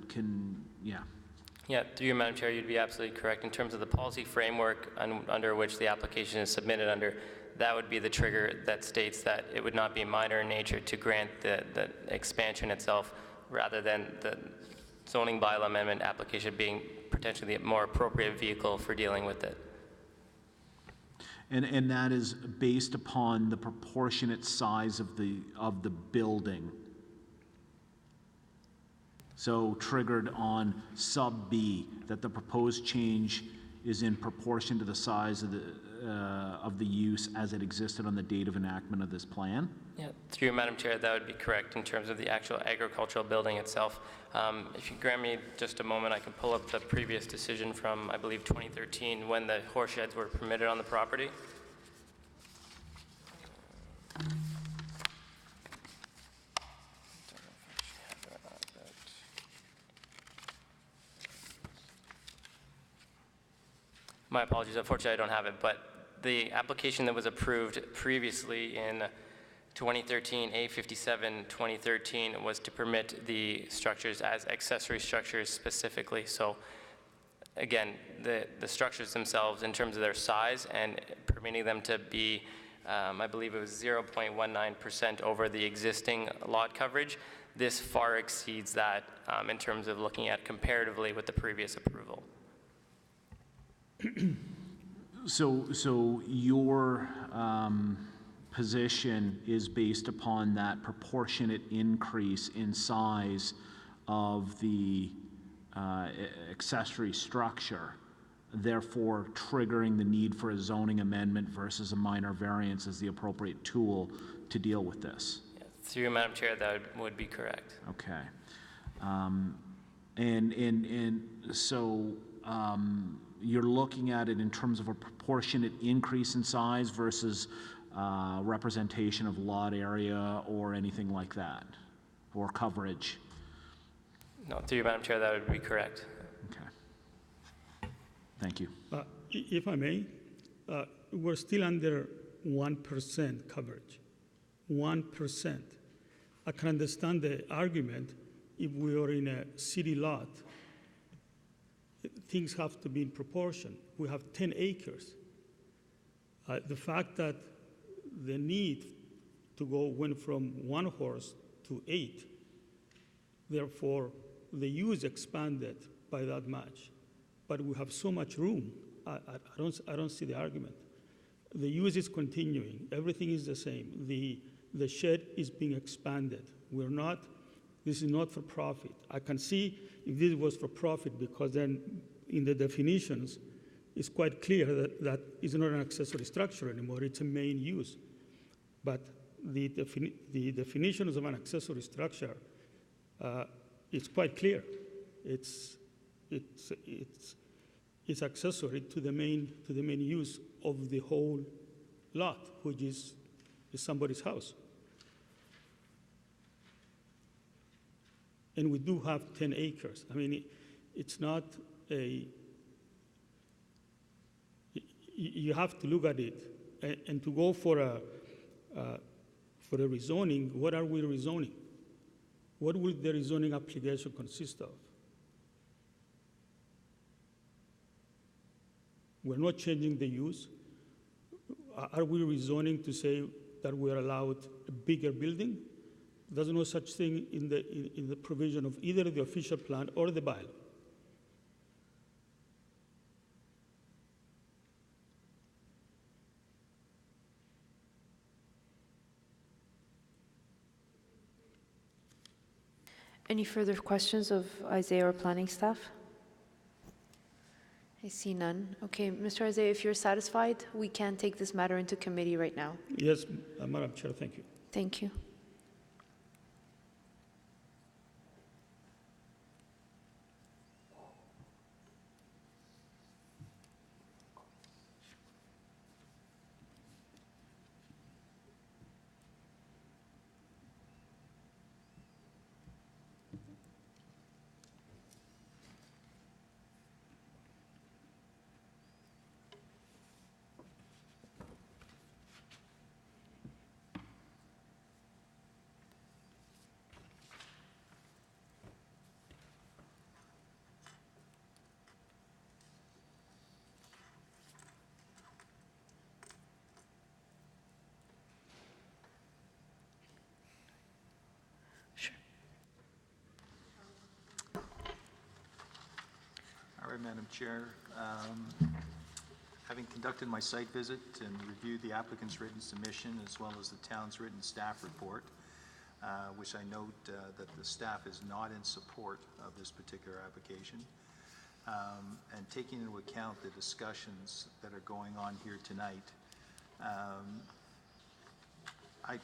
Yeah, through you, Madam Chair, you'd be absolutely correct. In terms of the policy framework under which the application is submitted under, that would be the trigger that states that it would not be minor in nature to grant the expansion itself, rather than the zoning bylaw amendment application being potentially the more appropriate vehicle for dealing with it.
And that is based upon the proportionate size of the building. So triggered on sub B, that the proposed change is in proportion to the size of the use as it existed on the date of enactment of this plan?
Yeah, through you, Madam Chair, that would be correct in terms of the actual agricultural building itself. If you grant me just a moment, I can pull up the previous decision from, I believe, 2013, when the horse sheds were permitted on the property. My apologies, unfortunately I don't have it, but the application that was approved previously in 2013, A57 2013, was to permit the structures as accessory structures specifically. So again, the structures themselves in terms of their size and permitting them to be, I believe it was 0.19% over the existing lot coverage. This far exceeds that in terms of looking at comparatively with the previous approval.
So your position is based upon that proportionate increase in size of the accessory structure, therefore triggering the need for a zoning amendment versus a minor variance as the appropriate tool to deal with this.
Yeah, through you, Madam Chair, that would be correct.
Okay. So you're looking at it in terms of a proportionate increase in size versus representation of lot area or anything like that, or coverage?
No, through you, Madam Chair, that would be correct.
Okay. Thank you.
If I may, we're still under 1% coverage. 1%. I can understand the argument if we are in a city lot. Things have to be in proportion. We have 10 acres. The fact that the need to go went from 1 horse to 8, therefore the use expanded by that much. But we have so much room, I don't see the argument. The use is continuing, everything is the same. The shed is being expanded. This is not for profit. I can see if this was for profit, because then in the definitions, it's quite clear that it's not an accessory structure anymore, it's a main use. But the definitions of an accessory structure, it's quite clear. It's accessory to the main use of the whole lot, which is somebody's house. And we do have 10 acres. I mean, it's not you have to look at it, and to go for a rezoning. What are we rezoning? What will the rezoning application consist of? We're not changing the use. Are we rezoning to say that we're allowed a bigger building? There's no such thing in the provision of either the official plan or the bylaw.
Any further questions of Isaiah or planning staff? I see none. Okay, Mr. Isaiah, if you're satisfied, we can take this matter into committee right now.
Yes, Madam Chair, thank you.
Thank you.
All right, Madam Chair. Having conducted my site visit and reviewed the applicant's written submission as well as the town's written staff report, which I note that the staff is not in support of this particular application, and taking into account the discussions that are going on here tonight, I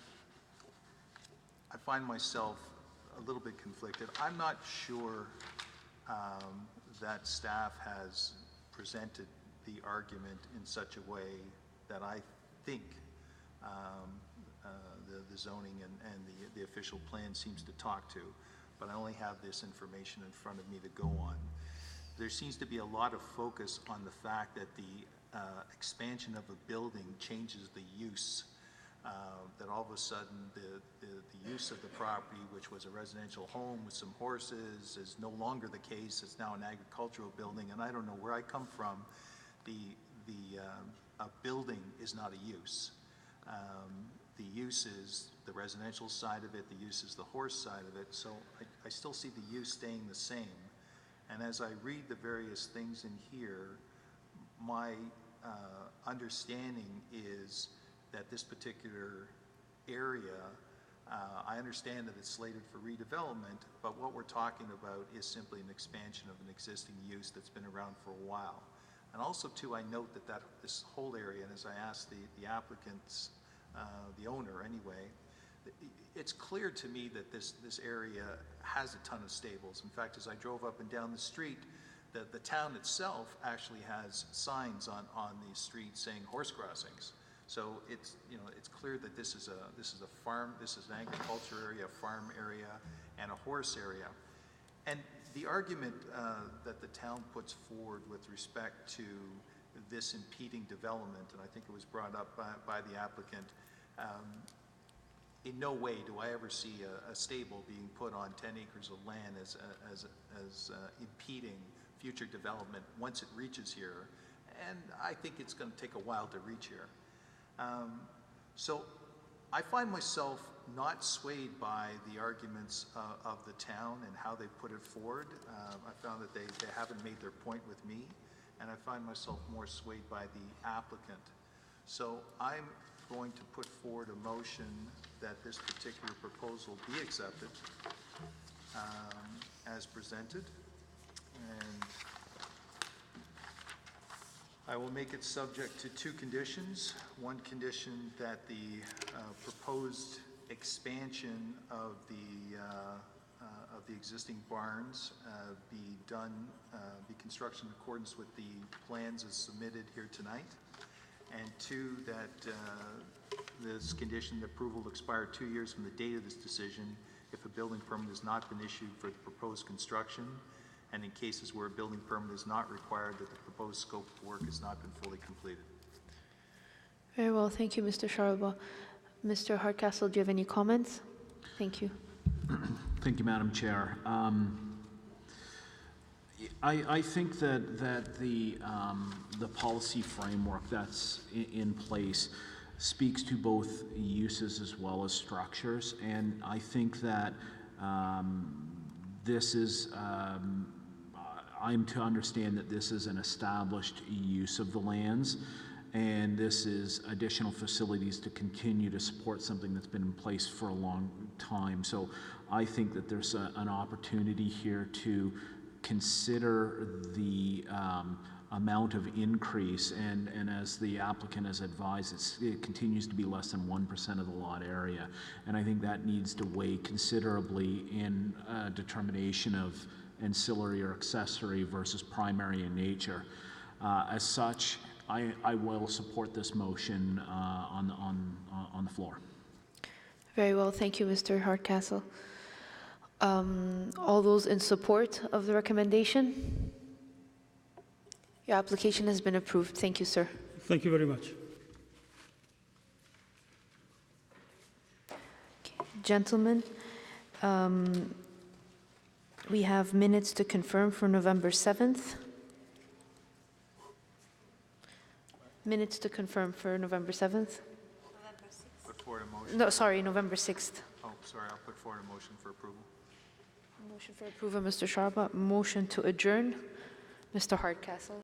find myself a little bit conflicted. I'm not sure that staff has presented the argument in such a way that I think the zoning and the official plan seems to talk to, but I only have this information in front of me to go on. There seems to be a lot of focus on the fact that the expansion of a building changes the use, that all of a sudden the use of the property, which was a residential home with some horses, is no longer the case. It's now an agricultural building, and I don't know where I come from. A building is not a use. The use is the residential side of it, the use is the horse side of it, so I still see the use staying the same. And as I read the various things in here, my understanding is that this particular area, I understand that it's slated for redevelopment, but what we're talking about is simply an expansion of an existing use that's been around for a while. And also, too, I note that this whole area, and as I asked the applicants, the owner anyway, it's clear to me that this area has a ton of stables. In fact, as I drove up and down the street, the town itself actually has signs on the street saying horse crossings. So it's clear that this is a farm, this is an agriculture area, a farm area, and a horse area. And the argument that the town puts forward with respect to this impeding development, and I think it was brought up by the applicant, in no way do I ever see a stable being put on 10 acres of land as impeding future development once it reaches here. And I think it's going to take a while to reach here. So I find myself not swayed by the arguments of the town and how they put it forward. I found that they haven't made their point with me, and I find myself more swayed by the applicant. So I'm going to put forward a motion that this particular proposal be accepted as presented. And I will make it subject to two conditions. One condition that the proposed expansion of the existing barns be construction in accordance with the plans as submitted here tonight. And two, that this condition, the approval will expire 2 years from the date of this decision if a building permit has not been issued for the proposed construction, and in cases where a building permit is not required, that the proposed scope of work has not been fully completed.
Very well, thank you, Mr. Sharba. Mr. Hardcastle, do you have any comments? Thank you.
Thank you, Madam Chair. I think that the policy framework that's in place speaks to both uses as well as structures, and I think that this is, I'm to understand that this is an established use of the lands, and this is additional facilities to continue to support something that's been in place for a long time. So I think that there's an opportunity here to consider the amount of increase, and as the applicant has advised, it continues to be less than 1% of the lot area, and I think that needs to weigh considerably in determination of ancillary or accessory versus primary in nature. As such, I will support this motion on the floor.
Very well, thank you, Mr. Hardcastle. All those in support of the recommendation? Your application has been approved. Thank you, sir.
Thank you very much.
Gentlemen, we have minutes to confirm for November 7th. Minutes to confirm for November 7th.
Put forward a motion.
No, sorry, November 6th.
Oh, sorry, I'll put forward a motion for approval.
Motion for approval, Mr. Sharba. Motion to adjourn, Mr. Hardcastle.